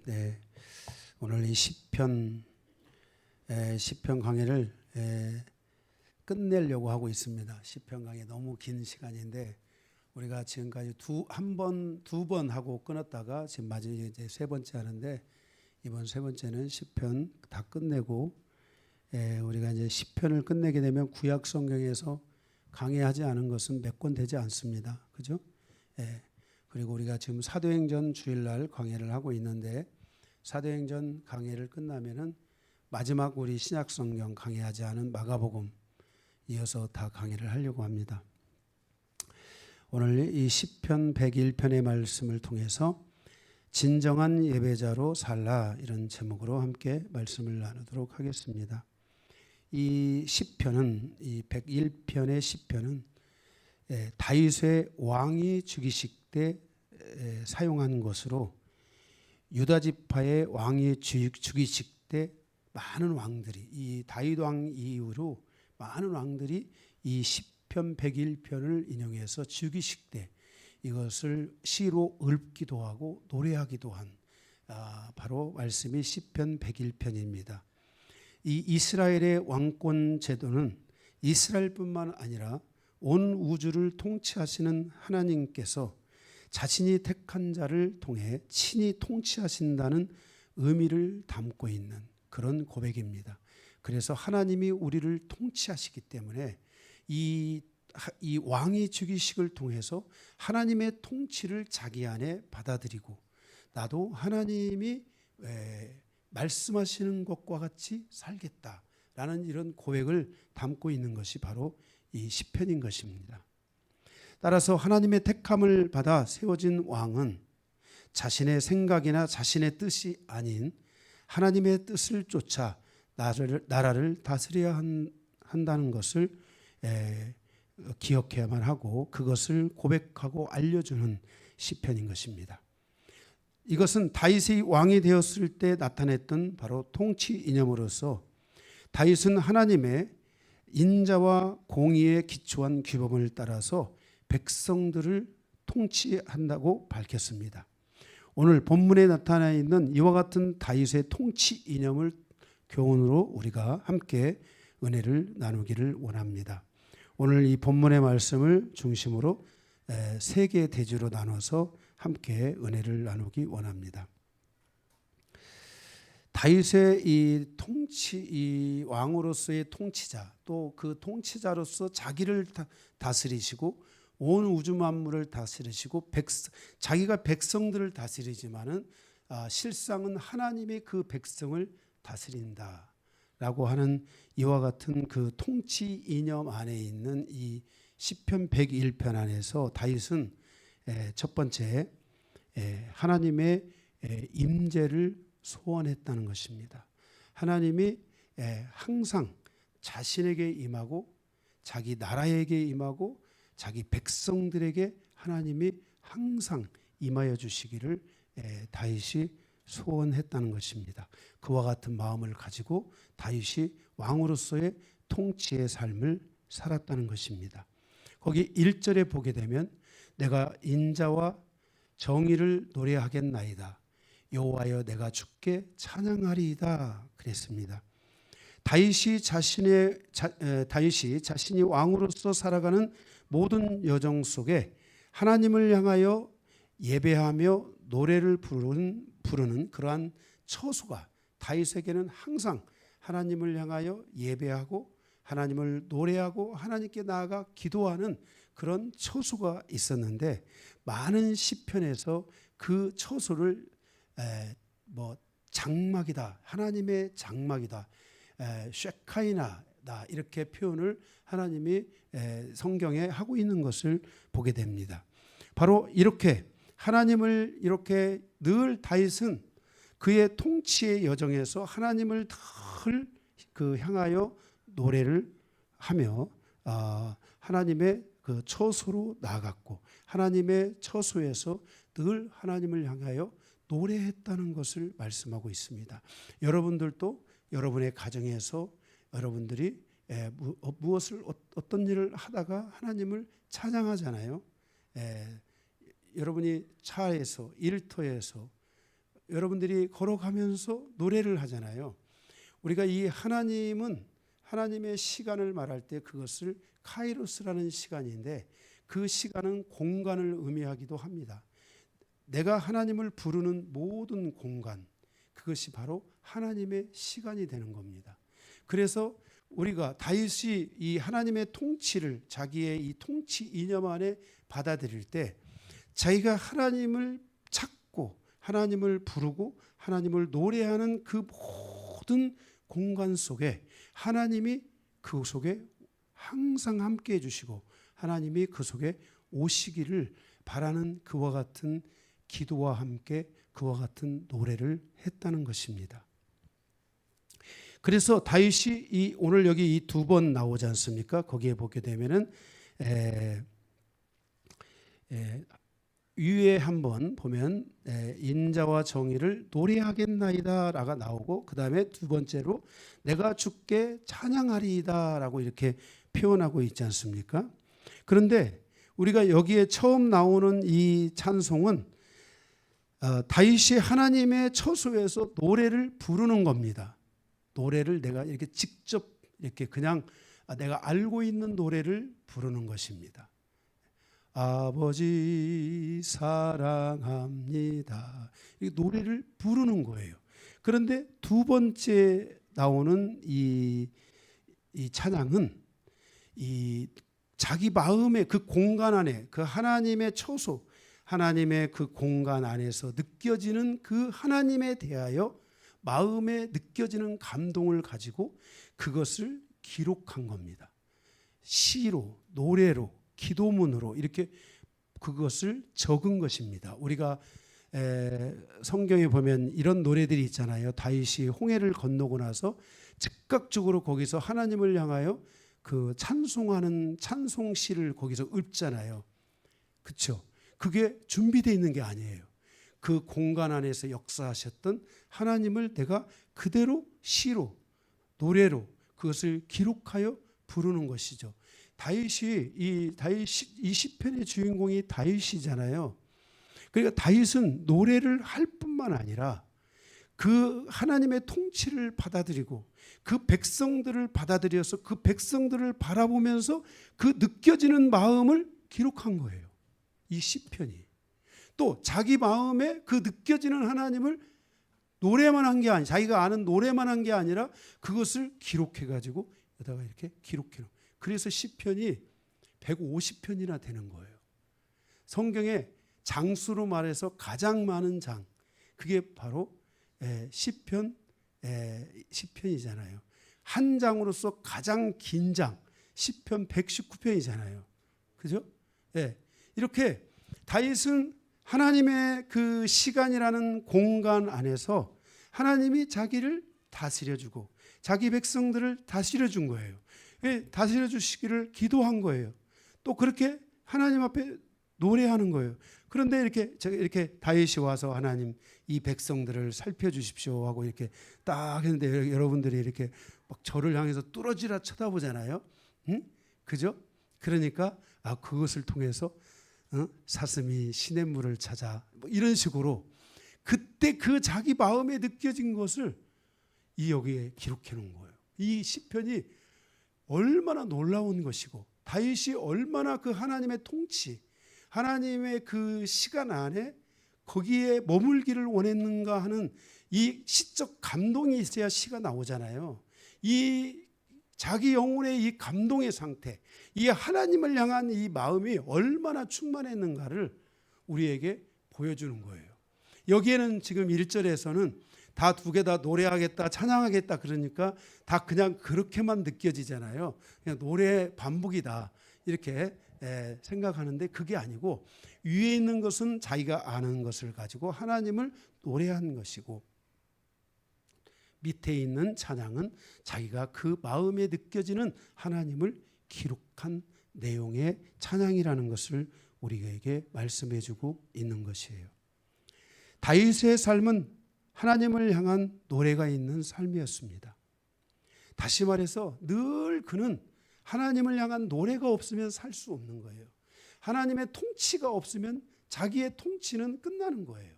네, 오늘 이 시편 강해를 끝내려고 하고 있습니다. 시편 강해 너무 긴 시간인데 우리가 지금까지 두 번 하고 끊었다가 지금 마지막에 이제 세 번째 하는데 이번 세 번째는 시편 다 끝내고 우리가 이제 시편을 끝내게 되면 구약 성경에서 강해하지 않은 것은 몇 권 되지 않습니다. 그죠? 그리고 우리가 지금 사도행전 주일날 강해를 하고 있는데 사도행전 강해를 끝나면은 마지막 우리 신약 성경 강해하지 않은 마가복음 이어서 다 강해를 하려고 합니다. 오늘 이 시편 101편의 말씀을 통해서 진정한 예배자로 살라 이런 제목으로 함께 말씀을 나누도록 하겠습니다. 이 시편은 이 101편의 시편은 다윗의 왕위 즉위식 때 사용한 것으로 유다 지파의 왕위 즉위식 때 많은 왕들이 이 다윗 왕 이후로 많은 왕들이 이 시편 101편을 인용해서 즉위식 때 이것을 시로 읊기도 하고 노래하기도 한 바로 말씀이 시편 101편입니다. 이 이스라엘의 왕권 제도는 이스라엘뿐만 아니라 온 우주를 통치하시는 하나님께서 자신이 택한 자를 통해 친히 통치하신다는 의미를 담고 있는 그런 고백입니다. 그래서 하나님이 우리를 통치하시기 때문에 이 왕위 즉위식을 통해서 하나님의 통치를 자기 안에 받아들이고 나도 하나님이 말씀하시는 것과 같이 살겠다라는 이런 고백을 담고 있는 것이 바로 이 시편인 것입니다. 따라서 하나님의 택함을 받아 세워진 왕은 자신의 생각이나 자신의 뜻이 아닌 하나님의 뜻을 쫓아 나라를 다스려야 한다는 것을 기억해야만 하고 그것을 고백하고 알려주는 시편인 것입니다. 이것은 다윗이 왕이 되었을 때 나타냈던 바로 통치 이념으로서 다윗은 하나님의 인자와 공의에 기초한 규범을 따라서 백성들을 통치한다고 밝혔습니다. 오늘 본문에 나타나 있는 이와 같은 다윗의 통치 이념을 교훈으로 우리가 함께 은혜를 나누기를 원합니다. 오늘 이 본문의 말씀을 중심으로 세 개의 대주로 나눠서 함께 은혜를 나누기 원합니다. 다윗의 이 왕으로서의 통치자, 또 그 통치자로서 자기를 다스리시고 온 우주 만물을 다스리시고 자기가 백성들을 다스리지만은 실상은 하나님이 그 백성을 다스린다라고 하는 이와 같은 그 통치 이념 안에 있는 이 시편 101편 안에서 다윗은 첫 번째 하나님의 임재를 소원했다는 것입니다. 하나님이 항상 자신에게 임하고 자기 나라에게 임하고 자기 백성들에게 하나님이 항상 임하여 주시기를 다윗이 소원했다는 것입니다. 그와 같은 마음을 가지고 다윗이 왕으로서의 통치의 삶을 살았다는 것입니다. 거기 1절에 보게 되면 내가 인자와 정의를 노래하겠나이다. 여호와여 내가 주께 찬양하리이다 그랬습니다. 다윗이 자신이 왕으로서 살아가는 모든 여정 속에 하나님을 향하여 예배하며 노래를 부르는 그러한 처소가 다윗에게는 항상 하나님을 향하여 예배하고 하나님을 노래하고 하나님께 나아가 기도하는 그런 처소가 있었는데 많은 시편에서 그 처소를 장막이다, 하나님의 장막이다, 쉐카이나다 이렇게 표현을 하나님이 성경에 하고 있는 것을 보게 됩니다. 바로 이렇게 하나님을 이렇게 늘 다윗은 그의 통치의 여정에서 하나님을 늘 향하여 노래를 하며 하나님의 그 처소로 나아갔고 하나님의 처소에서 늘 하나님을 향하여 노래했다는 것을 말씀하고 있습니다. 여러분들도 여러분의 가정에서 여러분들이 무엇을 어떤 일을 하다가 하나님을 찬양하잖아요. 여러분이 차에서 일터에서 여러분들이 걸어가면서 노래를 하잖아요. 우리가 이 하나님은 하나님의 시간을 말할 때 그것을 카이로스라는 시간인데 그 시간은 공간을 의미하기도 합니다. 내가 하나님을 부르는 모든 공간, 그것이 바로 하나님의 시간이 되는 겁니다. 그래서 우리가 다윗이 이 하나님의 통치를 자기의 이 통치 이념 안에 받아들일 때 자기가 하나님을 찾고 하나님을 부르고 하나님을 노래하는 그 모든 공간 속에 하나님이 그 속에 항상 함께 해주시고 하나님이 그 속에 오시기를 바라는 그와 같은 기도와 함께 그와 같은 노래를 했다는 것입니다. 그래서 다윗이 오늘 여기 이 두 번 나오지 않습니까? 거기에 보게 되면은 위에 한번 보면 인자와 정의를 노래하겠나이다라가 나오고 그 다음에 두 번째로 내가 주께 찬양하리이다라고 이렇게 표현하고 있지 않습니까? 그런데 우리가 여기에 처음 나오는 이 찬송은 다윗이 하나님의 처소에서 노래를 부르는 겁니다. 노래를 내가 이렇게 직접 이렇게 그냥 내가 알고 있는 노래를 부르는 것입니다. 아버지 사랑합니다. 이 노래를 부르는 거예요. 그런데 두 번째 나오는 이 찬양은 이 자기 마음의 그 공간 안에 그 하나님의 처소, 하나님의 그 공간 안에서 느껴지는 그 하나님에 대하여 마음에 느껴지는 감동을 가지고 그것을 기록한 겁니다. 시로, 노래로, 기도문으로 이렇게 그것을 적은 것입니다. 우리가 성경에 보면 이런 노래들이 있잖아요. 다윗이 홍해를 건너고 나서 즉각적으로 거기서 하나님을 향하여 그 찬송하는 찬송시를 거기서 읊잖아요. 그렇죠? 그게 준비되어 있는 게 아니에요. 그 공간 안에서 역사하셨던 하나님을 내가 그대로 시로 노래로 그것을 기록하여 부르는 것이죠. 다윗이 이 시편의 주인공이 다윗이잖아요. 그러니까 다윗은 노래를 할 뿐만 아니라 그 하나님의 통치를 받아들이고 그 백성들을 받아들여서 그 백성들을 바라보면서 그 느껴지는 마음을 기록한 거예요. 이 시편이. 또 자기 마음에 그 느껴지는 하나님을 노래만 한 게 아니라 자기가 아는 노래만 한 게 아니라 그것을 기록해 가지고 여기다가 이렇게 기록해 놓은. 그래서 시편이 150편이나 되는 거예요. 성경에 장수로 말해서 가장 많은 장, 그게 바로 시편이잖아요. 한 장으로서 가장 긴 장, 시편 119편이잖아요. 그죠? 이렇게 다윗은 하나님의 그 시간이라는 공간 안에서 하나님이 자기를 다스려주고 자기 백성들을 다스려준 거예요. 다스려 주시기를 기도한 거예요. 또 그렇게 하나님 앞에 노래하는 거예요. 그런데 이렇게 다윗이 와서 하나님 이 백성들을 살펴주십시오 하고 이렇게 딱 했는데 여러분들이 이렇게 막 저를 향해서 뚫어지라 쳐다보잖아요. 응? 그죠? 그러니까 그것을 통해서 사슴이 시냇물을 찾아 뭐 이런 식으로 그때 그 자기 마음에 느껴진 것을 여기에 기록해 놓은 거예요. 이 시편이 얼마나 놀라운 것이고 다윗이 얼마나 그 하나님의 통치, 하나님의 그 시간 안에 거기에 머물기를 원했는가 하는 이 시적 감동이 있어야 시가 나오잖아요. 이 자기 영혼의 이 감동의 상태, 이 하나님을 향한 이 마음이 얼마나 충만했는가를 우리에게 보여주는 거예요. 여기에는 지금 1절에서는 다 두 개 다 노래하겠다, 찬양하겠다 그러니까 다 그냥 그렇게만 느껴지잖아요. 그냥 노래 반복이다 이렇게 생각하는데 그게 아니고 위에 있는 것은 자기가 아는 것을 가지고 하나님을 노래한 것이고 밑에 있는 찬양은 자기가 그 마음에 느껴지는 하나님을 기록한 내용의 찬양이라는 것을 우리에게 말씀해 주고 있는 것이에요. 다윗의 삶은 하나님을 향한 노래가 있는 삶이었습니다. 다시 말해서 늘 그는 하나님을 향한 노래가 없으면 살 수 없는 거예요. 하나님의 통치가 없으면 자기의 통치는 끝나는 거예요.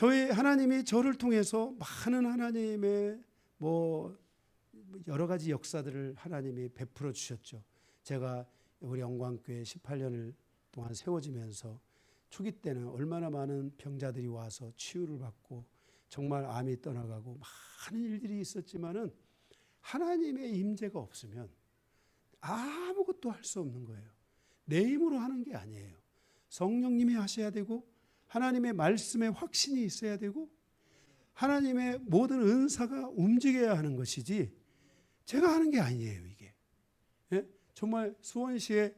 저희 하나님이 저를 통해서 많은 하나님의 여러 가지 역사들을 하나님이 베풀어 주셨죠. 제가 우리 영광교회 18년을 동안 세워지면서 초기 때는 얼마나 많은 병자들이 와서 치유를 받고 정말 암이 떠나가고 많은 일들이 있었지만은 하나님의 임재가 없으면 아무것도 할 수 없는 거예요. 내 힘으로 하는 게 아니에요. 성령님이 하셔야 되고 하나님의 말씀에 확신이 있어야 되고 하나님의 모든 은사가 움직여야 하는 것이지 제가 하는 게 아니에요. 이게 정말 수원시에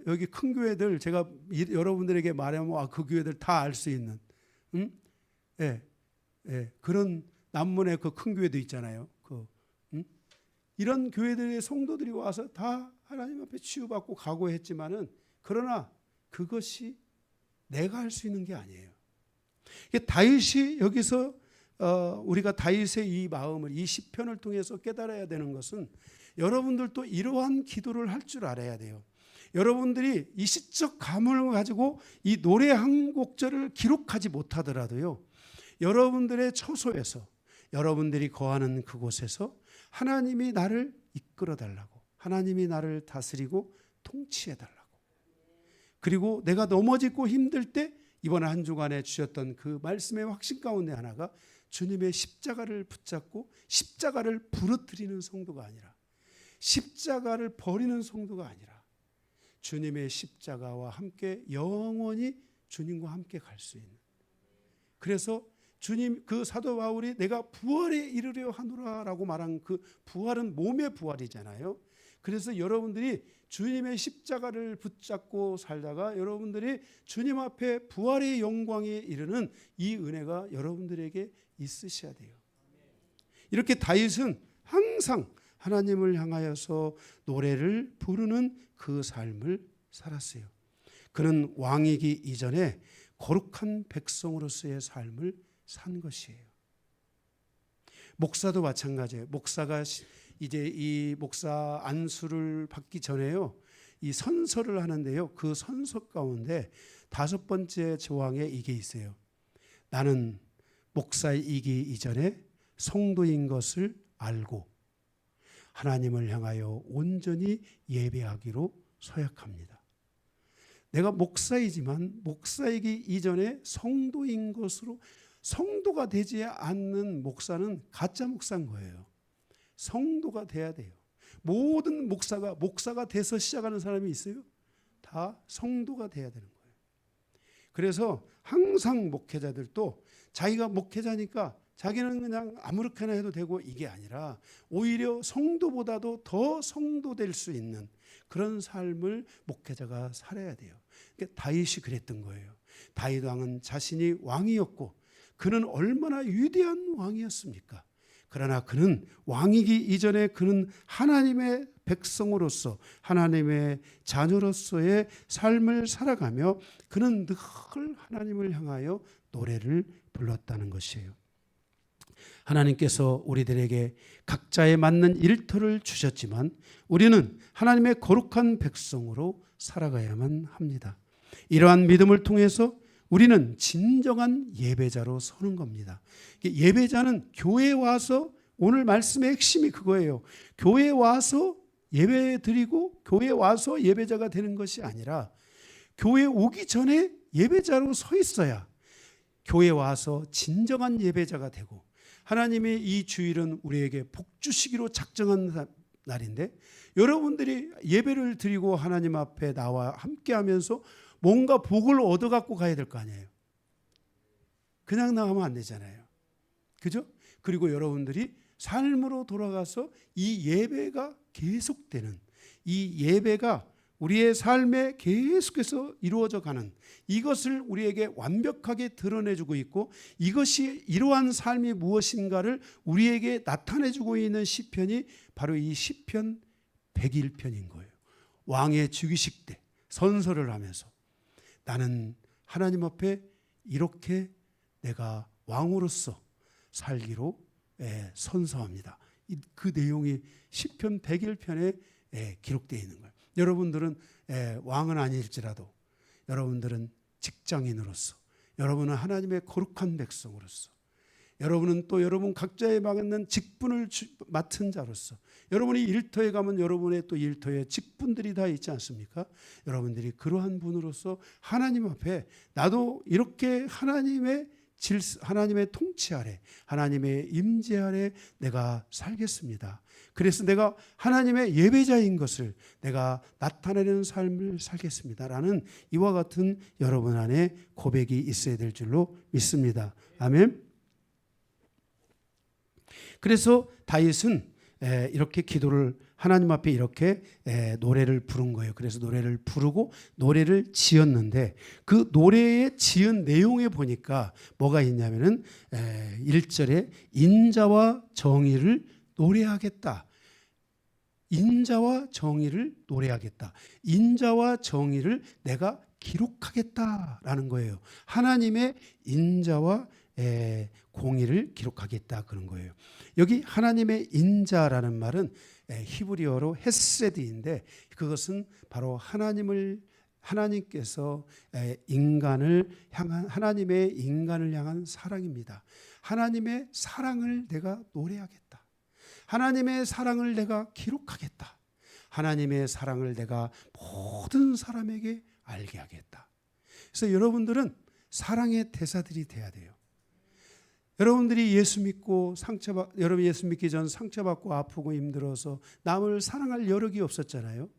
여기 큰 교회들 제가 여러분들에게 말하면 그 교회들 다 알 수 있는 그런 남문의 그 큰 교회도 있잖아요. 이런 교회들의 성도들이 와서 다 하나님 앞에 치유받고 각오했지만은 그러나 그것이 내가 할 수 있는 게 아니에요. 다윗이 여기서 우리가 다윗의 이 마음을 이 시편을 통해서 깨달아야 되는 것은 여러분들도 이러한 기도를 할 줄 알아야 돼요. 여러분들이 이 시적 감을 가지고 이 노래 한 곡절을 기록하지 못하더라도요, 여러분들의 처소에서 여러분들이 거하는 그곳에서 하나님이 나를 이끌어 달라고, 하나님이 나를 다스리고 통치해 달라고, 그리고 내가 넘어지고 힘들 때 이번 한 주간에 주셨던 그 말씀의 확신 가운데 하나가 주님의 십자가를 붙잡고 십자가를 부러뜨리는 성도가 아니라, 십자가를 버리는 성도가 아니라 주님의 십자가와 함께 영원히 주님과 함께 갈 수 있는. 그래서 주님, 그 사도 바울이 내가 부활에 이르려 하노라라고 말한 그 부활은 몸의 부활이잖아요. 그래서 여러분들이 주님의 십자가를 붙잡고 살다가 여러분들이 주님 앞에 부활의 영광에 이르는 이 은혜가 여러분들에게 있으셔야 돼요. 이렇게 다윗은 항상 하나님을 향하여서 노래를 부르는 그 삶을 살았어요. 그는 왕이기 이전에 거룩한 백성으로서의 삶을 산 것이에요. 목사도 마찬가지예요. 목사가 이제 이 목사 안수를 받기 전에요, 이 선서를 하는데요, 그 선서 가운데 5번째 조항에 이게 있어요. 나는 목사이기 이전에 성도인 것을 알고 하나님을 향하여 온전히 예배하기로 서약합니다. 내가 목사이지만 목사이기 이전에 성도인 것으로, 성도가 되지 않는 목사는 가짜 목사인 거예요. 성도가 돼야 돼요. 모든 목사가 돼서 시작하는 사람이 있어요? 다 성도가 돼야 되는 거예요. 그래서 항상 목회자들도 자기가 목회자니까 자기는 그냥 아무렇게나 해도 되고 이게 아니라 오히려 성도보다도 더 성도 될 수 있는 그런 삶을 목회자가 살아야 돼요. 그러니까 다윗이 그랬던 거예요. 다윗 왕은 자신이 왕이었고 그는 얼마나 위대한 왕이었습니까? 그러나 그는 왕이기 이전에 그는 하나님의 백성으로서 하나님의 자녀로서의 삶을 살아가며 그는 늘 하나님을 향하여 노래를 불렀다는 것이에요. 하나님께서 우리들에게 각자에 맞는 일터를 주셨지만 우리는 하나님의 거룩한 백성으로 살아가야만 합니다. 이러한 믿음을 통해서 우리는 진정한 예배자로 서는 겁니다. 예배자는 교회에 와서, 오늘 말씀의 핵심이 그거예요. 교회에 와서 예배 드리고 교회에 와서 예배자가 되는 것이 아니라 교회에 오기 전에 예배자로 서 있어야 교회에 와서 진정한 예배자가 되고, 하나님이 이 주일은 우리에게 복 주시기로 작정한 날인데 여러분들이 예배를 드리고 하나님 앞에 나와 함께하면서 뭔가 복을 얻어갖고 가야 될 거 아니에요. 그냥 나가면 안 되잖아요. 그죠? 그리고 여러분들이 삶으로 돌아가서 이 예배가 계속되는, 이 예배가 우리의 삶에 계속해서 이루어져 가는, 이것을 우리에게 완벽하게 드러내주고 있고 이것이 이러한 삶이 무엇인가를 우리에게 나타내주고 있는 시편이 바로 이 시편 101편인 거예요. 왕의 즉위식 때 선서를 하면서 나는 하나님 앞에 이렇게 내가 왕으로서 살기로 선서합니다. 그 내용이 시편 101편에 기록되어 있는 거예요. 여러분들은 왕은 아닐지라도 여러분들은 직장인으로서, 여러분은 하나님의 거룩한 백성으로서, 여러분은 또 여러분 각자에 맡는 직분을 맡은 자로서, 여러분이 일터에 가면 여러분의 또 일터에 직분들이 다 있지 않습니까? 여러분들이 그러한 분으로서 하나님 앞에 나도 이렇게 하나님의 통치 아래, 하나님의 임재 아래 내가 살겠습니다. 그래서 내가 하나님의 예배자인 것을 내가 나타내는 삶을 살겠습니다라는 이와 같은 여러분 안에 고백이 있어야 될 줄로 믿습니다. 아멘. 그래서 다윗은 이렇게 기도를 하나님 앞에 이렇게 노래를 부른 거예요. 그래서 노래를 부르고 노래를 지었는데 그 노래에 지은 내용에 보니까 뭐가 있냐면은 1절에 인자와 정의를 노래하겠다. 인자와 정의를 노래하겠다. 인자와 정의를 내가 기록하겠다라는 거예요. 하나님의 인자와 공의를 기록하겠다 그런 거예요. 여기 하나님의 인자라는 말은 히브리어로 헤세드인데 그것은 바로 하나님께서 하나님의 인간을 향한 사랑입니다. 하나님의 사랑을 내가 노래하겠다. 하나님의 사랑을 내가 기록하겠다. 하나님의 사랑을 내가 모든 사람에게 알게 하겠다. 그래서 여러분들은 사랑의 대사들이 돼야 돼요. 여러분들이 예수 믿고 여러분 예수 믿기 전 상처받고 아프고 힘들어서 남을 사랑할 여력이 없었잖아요.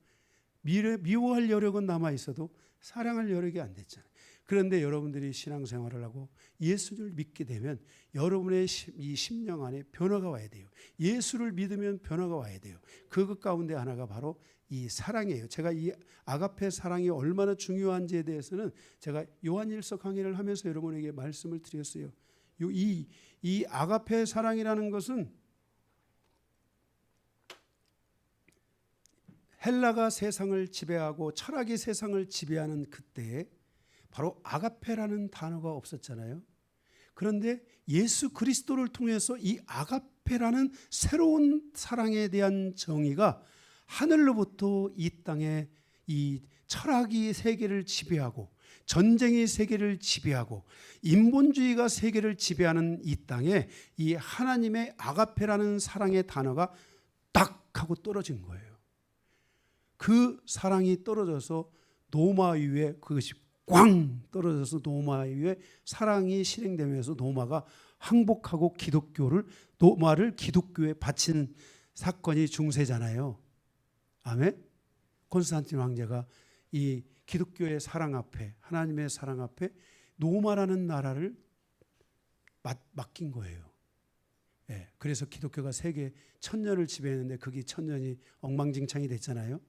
미워할 여력은 남아 있어도 사랑할 여력이 안 됐잖아요. 그런데 여러분들이 신앙생활을 하고 예수를 믿게 되면 여러분의 이 심령 안에 변화가 와야 돼요. 예수를 믿으면 변화가 와야 돼요. 그것 가운데 하나가 바로 이 사랑이에요. 제가 이 아가페 사랑이 얼마나 중요한지에 대해서는 제가 요한일서 강의를 하면서 여러분에게 말씀을 드렸어요. 이 아가페 사랑이라는 것은 헬라가 세상을 지배하고 철학이 세상을 지배하는 그때에 바로 아가페라는 단어가 없었잖아요. 그런데 예수 그리스도를 통해서 이 아가페라는 새로운 사랑에 대한 정의가 하늘로부터 이 땅에 이 철학이 세계를 지배하고 전쟁이 세계를 지배하고 인본주의가 세계를 지배하는 이 땅에 이 하나님의 아가페라는 사랑의 단어가 딱 하고 떨어진 거예요. 그 사랑이 떨어져서 노마 위에 그것이 꽝 떨어져서 노마 위에 사랑이 실행되면서 노마가 항복하고 노마를 기독교에 바치는 사건이 중세잖아요. 아멘. 콘스탄틴 황제가 이 기독교의 사랑 앞에, 하나님의 사랑 앞에 노마라는 나라를 맡긴 거예요. 그래서 기독교가 세계 1000년을 지배했는데 그게 1000년이 엉망진창이 됐잖아요.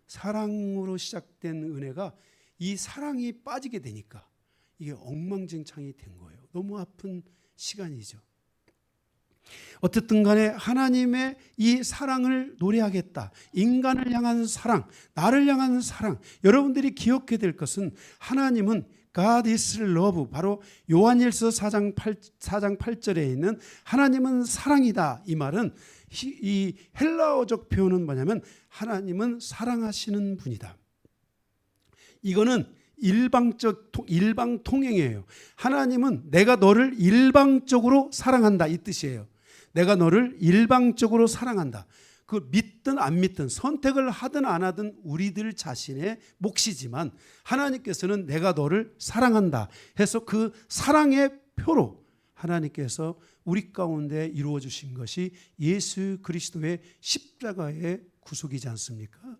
사랑으로 시작된 은혜가 이 사랑이 빠지게 되니까 이게 엉망진창이 된 거예요. 너무 아픈 시간이죠. 어쨌든 간에 하나님의 이 사랑을 노래하겠다. 인간을 향한 사랑, 나를 향한 사랑. 여러분들이 기억해야 될 것은 하나님은 God is love. 바로 요한일서 4장 8절에 있는 하나님은 사랑이다. 이 말은 이 헬라어적 표현은 뭐냐면 하나님은 사랑하시는 분이다. 이거는 일방 통행이에요. 하나님은 내가 너를 일방적으로 사랑한다 이 뜻이에요. 내가 너를 일방적으로 사랑한다. 그 믿든 안 믿든 선택을 하든 안 하든 우리들 자신의 몫이지만 하나님께서는 내가 너를 사랑한다 해서 그 사랑의 표로 하나님께서 우리 가운데 이루어 주신 것이 예수 그리스도의 십자가의 구속이지 않습니까?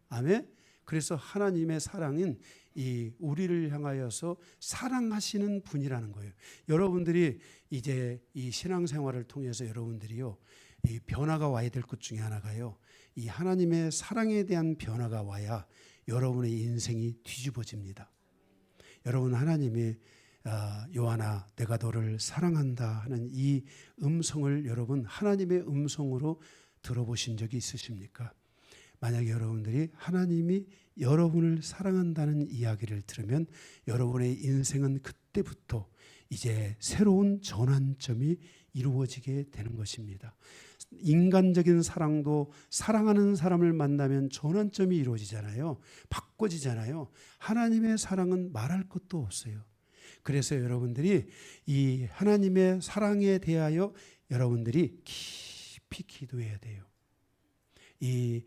아멘. 그래서 하나님의 사랑은 이 우리를 향하여서 사랑하시는 분이라는 거예요. 여러분들이 이제 이 신앙생활을 통해서 여러분들이요, 이 변화가 와야 될 것 중에 하나가요, 이 하나님의 사랑에 대한 변화가 와야 여러분의 인생이 뒤집어집니다. 여러분 하나님이 요한아 내가 너를 사랑한다 하는 이 음성을 여러분 하나님의 음성으로 들어보신 적이 있으십니까? 만약에 여러분들이 하나님이 여러분을 사랑한다는 이야기를 들으면 여러분의 인생은 그때부터 이제 새로운 전환점이 이루어지게 되는 것입니다. 인간적인 사랑도 사랑하는 사람을 만나면 전환점이 이루어지잖아요. 바꿔지잖아요. 하나님의 사랑은 말할 것도 없어요. 그래서 여러분들이 이 하나님의 사랑에 대하여 여러분들이 깊이 기도해야 돼요. 이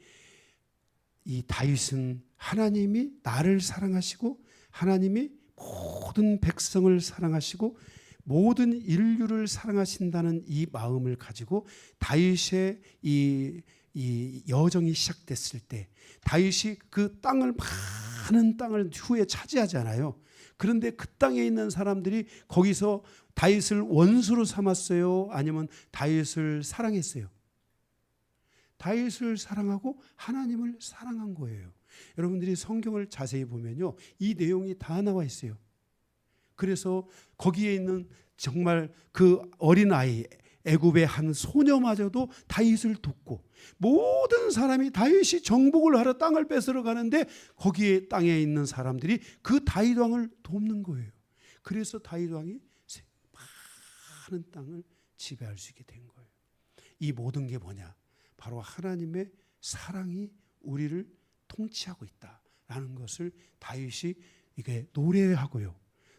다윗은 하나님이 나를 사랑하시고 하나님이 모든 백성을 사랑하시고 모든 인류를 사랑하신다는 이 마음을 가지고 다윗의 이 여정이 시작됐을 때 다윗이 그 땅을 많은 땅을 후에 차지하잖아요. 그런데 그 땅에 있는 사람들이 거기서 다윗을 원수로 삼았어요? 아니면 다윗을 사랑했어요? 다윗을 사랑하고 하나님을 사랑한 거예요. 여러분들이 성경을 자세히 보면요, 이 내용이 다 나와 있어요. 그래서 거기에 있는 정말 그 어린아이 애굽의 한 소녀마저도 다윗을 돕고 모든 사람이 다윗이 정복을 하러 땅을 뺏으러 가는데 거기에 땅에 있는 사람들이 그 다윗 왕을 돕는 거예요. 그래서 다윗 왕이 많은 땅을 지배할 수 있게 된 거예요. 이 모든 게 뭐냐? 바로 하나님의 사랑이 우리를 통치하고 있다라는 것을 다윗이 이게 노래하고요.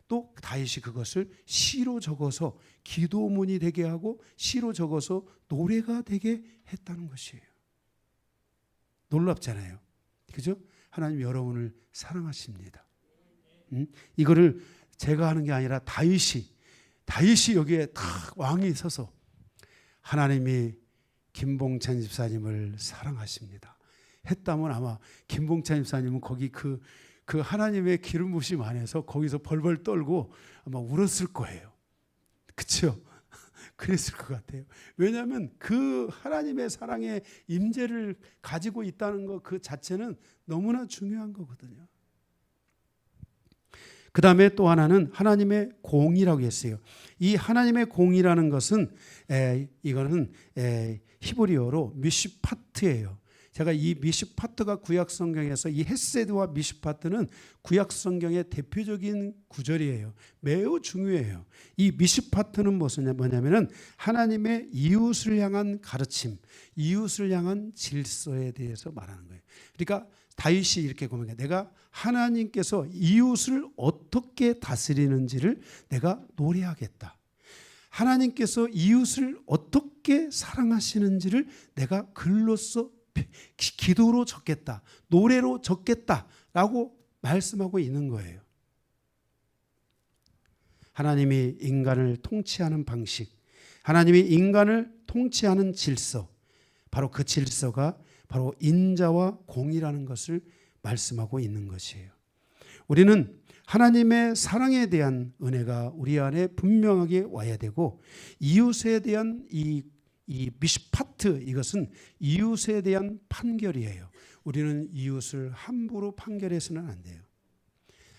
또 다윗이 그것을 시로 적어서 기도문이 되게 하고 시로 적어서 노래가 되게 했다는 것이에요. 놀랍잖아요. 그죠? 하나님 여러분을 사랑하십니다. 이거를 제가 하는 게 아니라 다윗이 여기에 딱 왕이 서서 하나님이 김봉찬 집사님을 사랑하십니다 했다면 아마 김봉찬 집사님은 거기 그 하나님의 기름 부심 안에서 거기서 벌벌 떨고 아마 울었을 거예요. 그렇죠? 그랬을 것 같아요. 왜냐하면 그 하나님의 사랑의 임재를 가지고 있다는 것 그 자체는 너무나 중요한 거거든요. 그 다음에 또 하나는 하나님의 공이라고 했어요. 이 하나님의 공이라는 것은 이거는 히브리어로 미슈파트예요. 제가 이 미슈파트가 구약 성경에서 이 헤세드와 미슈파트는 구약 성경의 대표적인 구절이에요. 매우 중요해요. 이 미슈파트는 뭐냐면은 하나님의 이웃을 향한 가르침, 이웃을 향한 질서에 대해서 말하는 거예요. 그러니까 다윗이 이렇게 보면 내가 하나님께서 이웃을 어떻게 다스리는지를 내가 노래하겠다. 하나님께서 이웃을 어떻게 사랑하시는지를 내가 글로써 기도로 적겠다, 노래로 적겠다라고 말씀하고 있는 거예요. 하나님이 인간을 통치하는 방식, 하나님이 인간을 통치하는 질서, 바로 그 질서가 바로 인자와 공이라는 것을 말씀하고 있는 것이에요. 우리는 하나님의 사랑에 대한 은혜가 우리 안에 분명하게 와야 되고 이웃에 대한 이 미슈파트 이것은 이웃에 대한 판결이에요. 우리는 이웃을 함부로 판결해서는 안 돼요.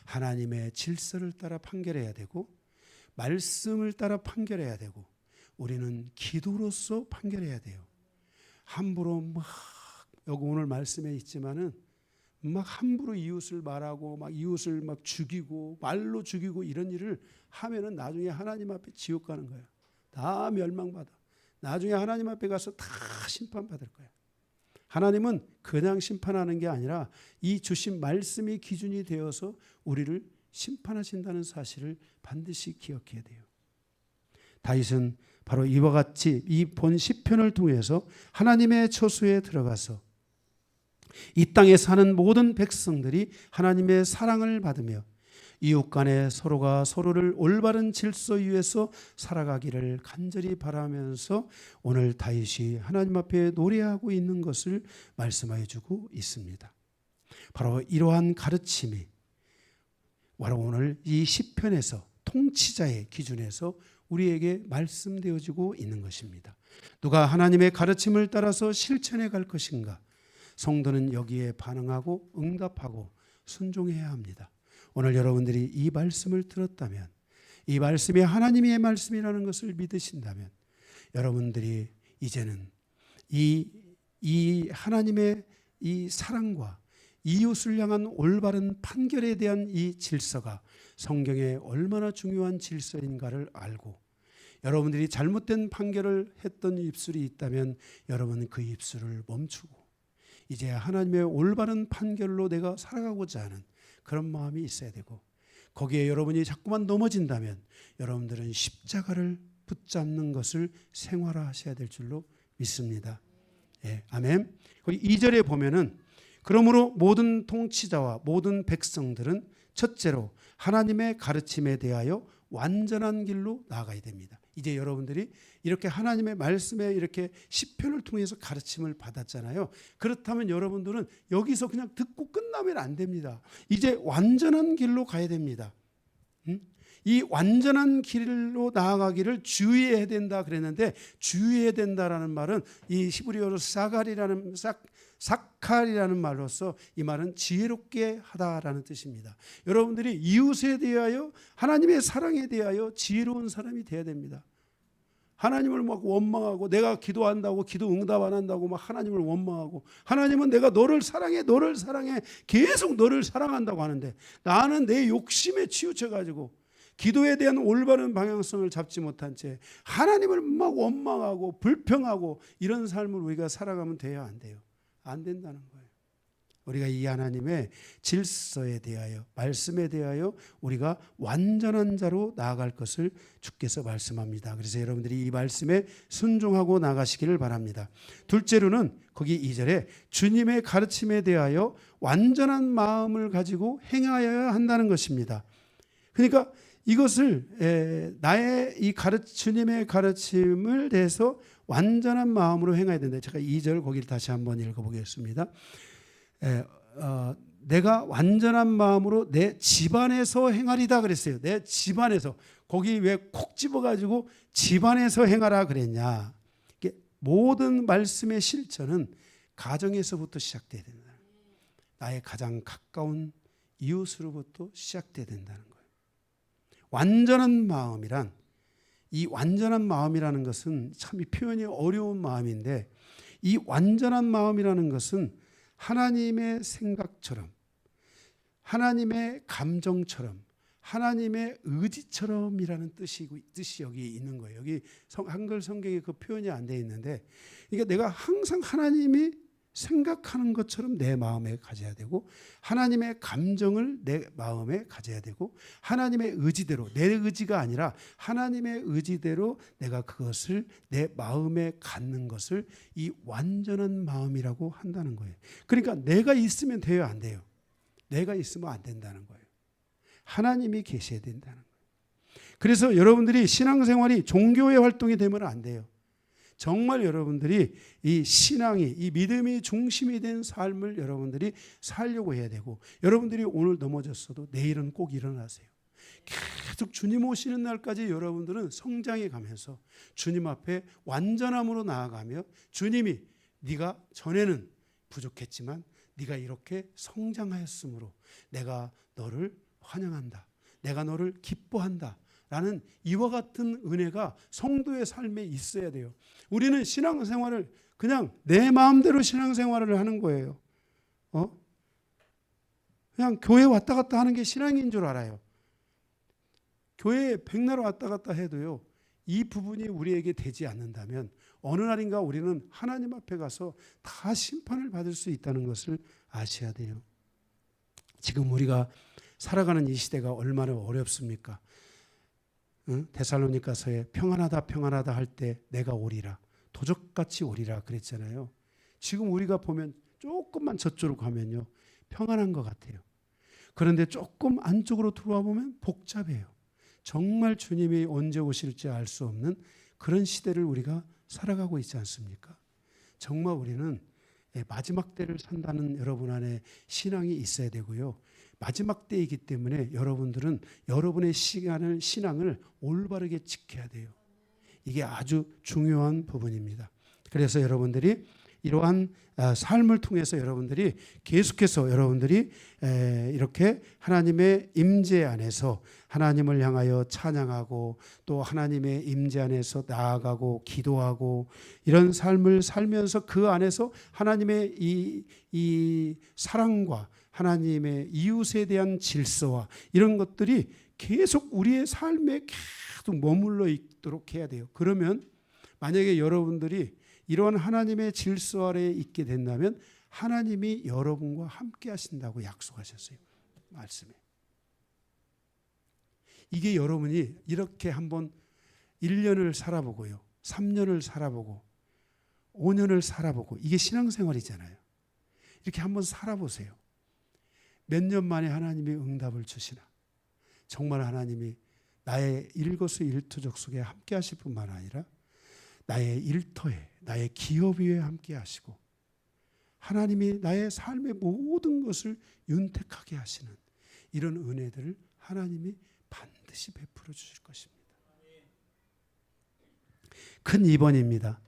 하나님의 질서를 따라 판결해야 되고 말씀을 따라 판결해야 되고 우리는 기도로서 판결해야 돼요. 함부로 막 여기 오늘 말씀에 있지만은 막 함부로 이웃을 말하고 막 이웃을 막 죽이고 말로 죽이고 이런 일을 하면은 나중에 하나님 앞에 지옥 가는 거예요. 다 멸망받아. 나중에 하나님 앞에 가서 다 심판받을 거예요. 하나님은 그냥 심판하는 게 아니라 이 주신 말씀이 기준이 되어서 우리를 심판하신다는 사실을 반드시 기억해야 돼요. 다윗은 바로 이와 같이 이 본 시편을 통해서 하나님의 처소에 들어가서 이 땅에 사는 모든 백성들이 하나님의 사랑을 받으며 이웃 간에 서로가 서로를 올바른 질서 위에서 살아가기를 간절히 바라면서 오늘 다윗이 하나님 앞에 노래하고 있는 것을 말씀하여 주고 있습니다. 바로 이러한 가르침이 바로 오늘 이 시편에서 통치자의 기준에서 우리에게 말씀되어지고 있는 것입니다. 누가 하나님의 가르침을 따라서 실천해 갈 것인가? 성도는 여기에 반응하고 응답하고 순종해야 합니다. 오늘 여러분들이 이 말씀을 들었다면, 이 말씀이 하나님의 말씀이라는 것을 믿으신다면 여러분들이 이제는 이 하나님의 이 사랑과 이웃을 향한 올바른 판결에 대한 이 질서가 성경에 얼마나 중요한 질서인가를 알고 여러분들이 잘못된 판결을 했던 입술이 있다면 여러분은 그 입술을 멈추고 이제 하나님의 올바른 판결로 내가 살아가고자 하는 그런 마음이 있어야 되고 거기에 여러분이 자꾸만 넘어진다면 여러분들은 십자가를 붙잡는 것을 생활화하셔야 될 줄로 믿습니다. 예, 아멘. 거기 2절에 보면은 그러므로 모든 통치자와 모든 백성들은 첫째로 하나님의 가르침에 대하여 완전한 길로 나아가야 됩니다. 이제 여러분들이 이렇게 하나님의 말씀에 이렇게 시편을 통해서 가르침을 받았잖아요. 그렇다면 여러분들은 여기서 그냥 듣고 끝나면 안 됩니다. 이제 완전한 길로 가야 됩니다. 이 완전한 길로 나아가기를 주의해야 된다 그랬는데, 주의해야 된다라는 말은 이 히브리어로 사칼이라는 말로서 이 말은 지혜롭게 하다라는 뜻입니다. 여러분들이 이웃에 대하여, 하나님의 사랑에 대하여 지혜로운 사람이 돼야 됩니다. 하나님을 막 원망하고, 내가 기도한다고 기도 응답 안 한다고 막 하나님을 원망하고, 하나님은 내가 너를 사랑해 계속 너를 사랑한다고 하는데, 나는 내 욕심에 치우쳐 가지고 기도에 대한 올바른 방향성을 잡지 못한 채 하나님을 막 원망하고 불평하고 이런 삶을 우리가 살아가면 돼요, 안 돼요? 안 된다는 거예요. 우리가 이 하나님의 질서에 대하여, 말씀에 대하여 우리가 완전한 자로 나아갈 것을 주께서 말씀합니다. 그래서 여러분들이 이 말씀에 순종하고 나가시기를 바랍니다. 둘째로는 거기 2절에 주님의 가르침에 대하여 완전한 마음을 가지고 행하여야 한다는 것입니다. 그러니까 이것을 나의 이 주님의 가르침을 대해서 완전한 마음으로 행해야 된다. 제가 2절 거기를 다시 한번 읽어보겠습니다. 내가 완전한 마음으로 내 집안에서 행하리다 그랬어요. 내 집안에서. 거기 왜 콕 집어가지고 집안에서 행하라 그랬냐. 모든 말씀의 실천은 가정에서부터 시작돼야 된다. 나의 가장 가까운 이웃으로부터 시작돼야 된다는 거예요. 완전한 마음이란, 이 완전한 마음이라는 것은 참 이 표현이 어려운 마음인데, 이 완전한 마음이라는 것은 하나님의 생각처럼, 하나님의 감정처럼, 하나님의 의지처럼이라는 뜻이 여기 있는 거예요. 여기 한글 성경에 그 표현이 안 돼 있는데, 그러니까 내가 항상 하나님이 생각하는 것처럼 내 마음에 가져야 되고, 하나님의 감정을 내 마음에 가져야 되고, 하나님의 의지대로, 내 의지가 아니라 하나님의 의지대로 내가 그것을 내 마음에 갖는 것을 이 완전한 마음이라고 한다는 거예요. 그러니까 내가 있으면 돼요, 안 돼요? 내가 있으면 안 된다는 거예요. 하나님이 계셔야 된다는 거예요. 그래서 여러분들이 신앙생활이 종교의 활동이 되면 안 돼요. 정말 여러분들이 이 신앙이, 이 믿음이 중심이 된 삶을 여러분들이 살려고 해야 되고, 여러분들이 오늘 넘어졌어도 내일은 꼭 일어나세요. 계속 주님 오시는 날까지 여러분들은 성장해 가면서 주님 앞에 완전함으로 나아가며, 주님이 네가 전에는 부족했지만 네가 이렇게 성장하였으므로 내가 너를 환영한다, 내가 너를 기뻐한다 라는 이와 같은 은혜가 성도의 삶에 있어야 돼요. 우리는 신앙생활을 그냥 내 마음대로 신앙생활을 하는 거예요. 그냥 교회 왔다 갔다 하는 게 신앙인 줄 알아요. 교회에 백날 왔다 갔다 해도요, 이 부분이 우리에게 되지 않는다면 어느 날인가 우리는 하나님 앞에 가서 다 심판을 받을 수 있다는 것을 아셔야 돼요. 지금 우리가 살아가는 이 시대가 얼마나 어렵습니까? 데살로니가서에 평안하다 할 때 내가 오리라, 도적같이 오리라 그랬잖아요. 지금 우리가 보면 조금만 저쪽으로 가면요, 평안한 것 같아요. 그런데 조금 안쪽으로 들어와 보면 복잡해요. 정말 주님이 언제 오실지 알 수 없는 그런 시대를 우리가 살아가고 있지 않습니까? 정말 우리는 마지막 때를 산다는 여러분 안에 신앙이 있어야 되고요. 마지막 때이기 때문에 여러분들은 여러분의 신앙을 올바르게 지켜야 돼요. 이게 아주 중요한 부분입니다. 그래서 여러분들이 이러한 삶을 통해서 여러분들이 계속해서 여러분들이 이렇게 하나님의 임재 안에서 하나님을 향하여 찬양하고, 또 하나님의 임재 안에서 나아가고 기도하고, 이런 삶을 살면서 그 안에서 하나님의 이 사랑과 하나님의 이웃에 대한 질서와 이런 것들이 계속 우리의 삶에 계속 머물러 있도록 해야 돼요. 그러면 만약에 여러분들이 이러한 하나님의 질서 아래에 있게 된다면 하나님이 여러분과 함께 하신다고 약속하셨어요. 말씀에. 이게 여러분이 이렇게 한번 1년을 살아보고요. 3년을 살아보고 5년을 살아보고 이게 신앙생활이잖아요. 이렇게 한번 살아보세요. 몇 년 만에 하나님이 응답을 주시나. 정말 하나님이 나의 일거수일투족 속에 함께 하실 뿐만 아니라 나의 일터에, 나의 기업 위에 함께 하시고 하나님이 나의 삶의 모든 것을 윤택하게 하시는 이런 은혜들을 하나님이 반드시 베풀어 주실 것입니다. 큰 2번입니다.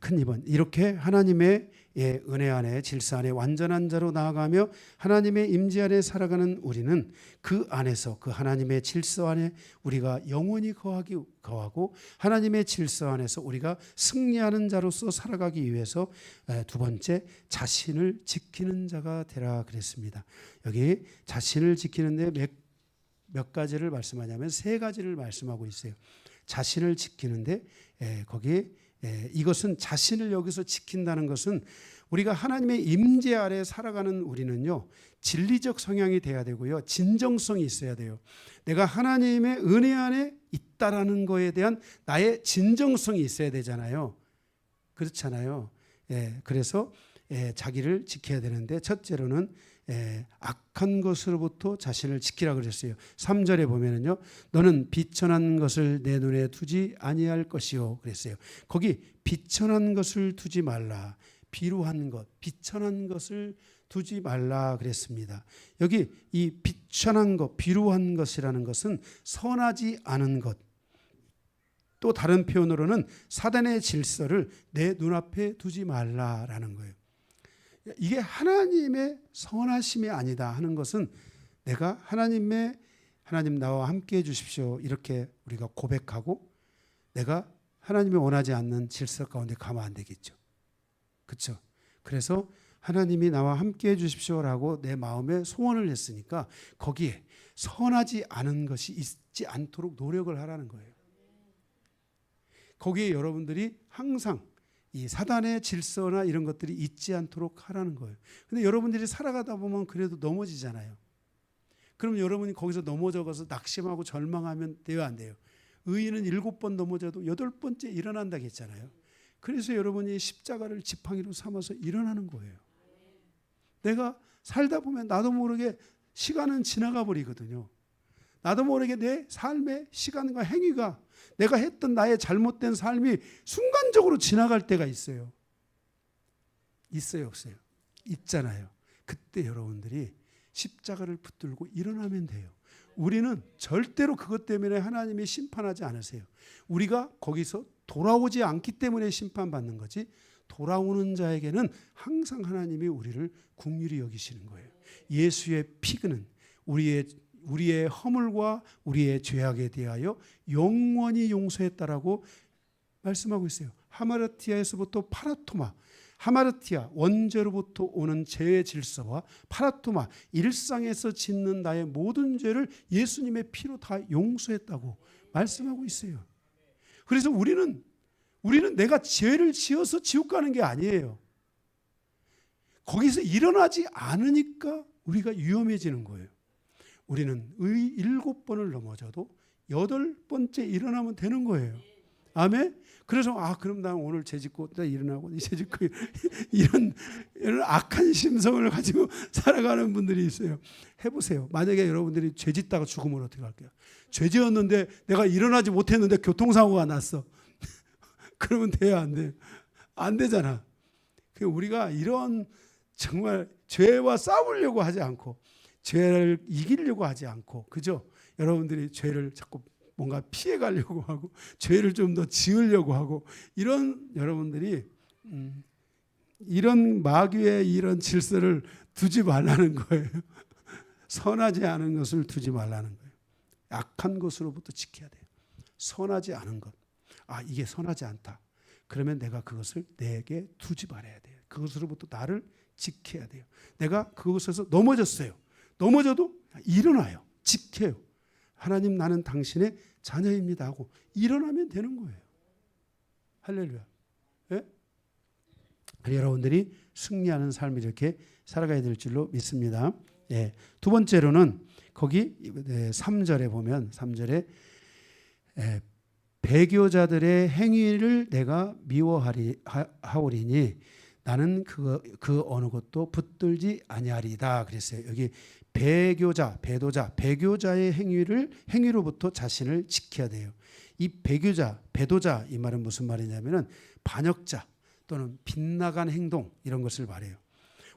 큰 2번. 이렇게 하나님의 은혜 안에 질서 안에 완전한 자로 나아가며 하나님의 임재 안에 살아가는 우리는 그 안에서 그 하나님의 질서 안에 우리가 영원히 거하고 하나님의 질서 안에서 우리가 승리하는 자로서 살아가기 위해서 두 번째 자신을 지키는 자가 되라 그랬습니다. 여기 자신을 지키는데 몇 가지를 말씀하냐면 세 가지를 말씀하고 있어요. 자신을 지키는데 거기에 이것은 자신을 여기서 지킨다는 것은 우리가 하나님의 임재 아래 살아가는 우리는요 진리적 성향이 돼야 되고요 진정성이 있어야 돼요. 내가 하나님의 은혜 안에 있다라는 거에 대한 나의 진정성이 있어야 되잖아요. 그렇잖아요. 그래서 자기를 지켜야 되는데 첫째로는 악한 것으로부터 자신을 지키라 그랬어요. 3절에 보면은요. 너는 비천한 것을 내 눈에 두지 아니할 것이요 그랬어요. 거기 비천한 것을 두지 말라. 비루한 것, 비천한 것을 두지 말라 그랬습니다. 여기 이 비천한 것, 비루한 것이라는 것은 선하지 않은 것. 또 다른 표현으로는 사단의 질서를 내 눈앞에 두지 말라라는 거예요. 이게 하나님의 선하심이 아니다 하는 것은 내가 하나님 나와 함께 해 주십시오 이렇게 우리가 고백하고 내가 하나님이 원하지 않는 질서 가운데 가면 안 되겠죠. 그렇죠? 그래서 하나님이 나와 함께 해 주십시오라고 내 마음에 소원을 했으니까 거기에 선하지 않은 것이 있지 않도록 노력을 하라는 거예요. 거기에 여러분들이 항상 이 사단의 질서나 이런 것들이 있지 않도록 하라는 거예요. 근데 여러분들이 살아가다 보면 그래도 넘어지잖아요. 그럼 여러분이 거기서 넘어져서 낙심하고 절망하면 돼요, 안 돼요? 의인은 7번 넘어져도 8번째 일어난다고 했잖아요. 그래서 여러분이 십자가를 지팡이로 삼아서 일어나는 거예요. 내가 살다 보면 나도 모르게 시간은 지나가 버리거든요. 나도 모르게 내 삶의 시간과 행위가 내가 했던 나의 잘못된 삶이 순간적으로 지나갈 때가 있어요. 있어요, 없어요? 있잖아요. 그때 여러분들이 십자가를 붙들고 일어나면 돼요. 우리는 절대로 그것 때문에 하나님이 심판하지 않으세요. 우리가 거기서 돌아오지 않기 때문에 심판받는 거지 돌아오는 자에게는 항상 하나님이 우리를 긍휼히 여기시는 거예요. 예수의 피는 우리의 허물과 우리의 죄악에 대하여 영원히 용서했다라고 말씀하고 있어요. 하마르티아에서부터 파라토마, 하마르티아 원죄로부터 오는 죄의 질서와 파라토마 일상에서 짓는 나의 모든 죄를 예수님의 피로 다 용서했다고 말씀하고 있어요. 그래서 우리는 내가 죄를 지어서 지옥 가는 게 아니에요. 거기서 일어나지 않으니까 우리가 위험해지는 거예요. 우리는 7번을 넘어져도 8번째 일어나면 되는 거예요. 아멘? 그래서 그럼 난 오늘 죄짓고 또 일어나고 죄짓고 이런 악한 심성을 가지고 살아가는 분들이 있어요. 해보세요. 만약에 여러분들이 죄짓다가 죽으면 어떻게 할게요? 죄지었는데 내가 일어나지 못했는데 교통사고가 났어. 그러면 돼요, 안 돼요? 안 되잖아. 우리가 이런 정말 죄와 싸우려고 하지 않고 죄를 이기려고 하지 않고 그죠? 여러분들이 죄를 자꾸 뭔가 피해가려고 하고 죄를 좀 더 지으려고 하고 이런 여러분들이 이런 마귀의 이런 질서를 두지 말라는 거예요. 선하지 않은 것을 두지 말라는 거예요. 악한 것으로부터 지켜야 돼요. 선하지 않은 것. 이게 선하지 않다. 그러면 내가 그것을 내게 두지 말아야 돼요. 그것으로부터 나를 지켜야 돼요. 내가 그것에서 넘어졌어요. 넘어져도 일어나요. 지켜요. 하나님 나는 당신의 자녀입니다 하고 일어나면 되는 거예요. 할렐루야. 예? 여러분들이 승리하는 삶을 이렇게 살아가야 될 줄로 믿습니다. 예. 두 번째로는 거기 3절에 보면 3절에 배교자들의 행위를 내가 미워하오리니 나는 그 어느 것도 붙들지 아니하리다 그랬어요. 여기 배교자의 행위로부터 자신을 지켜야 돼요. 이 배도자 이 말은 무슨 말이냐면은 반역자 또는 빗나간 행동 이런 것을 말해요.